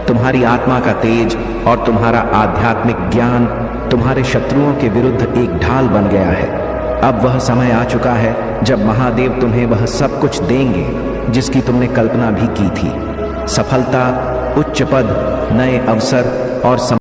तुम्हारी आत्मा का तेज और तुम्हारा आध्यात्मिक ज्ञान तुम्हारे शत्रुओं के विरुद्ध एक ढाल बन गया है। अब वह समय आ चुका है जब महादेव तुम्हें वह सब कुछ देंगे जिसकी तुमने कल्पना भी की थी। सफलता, उच्च पद, नए अवसर और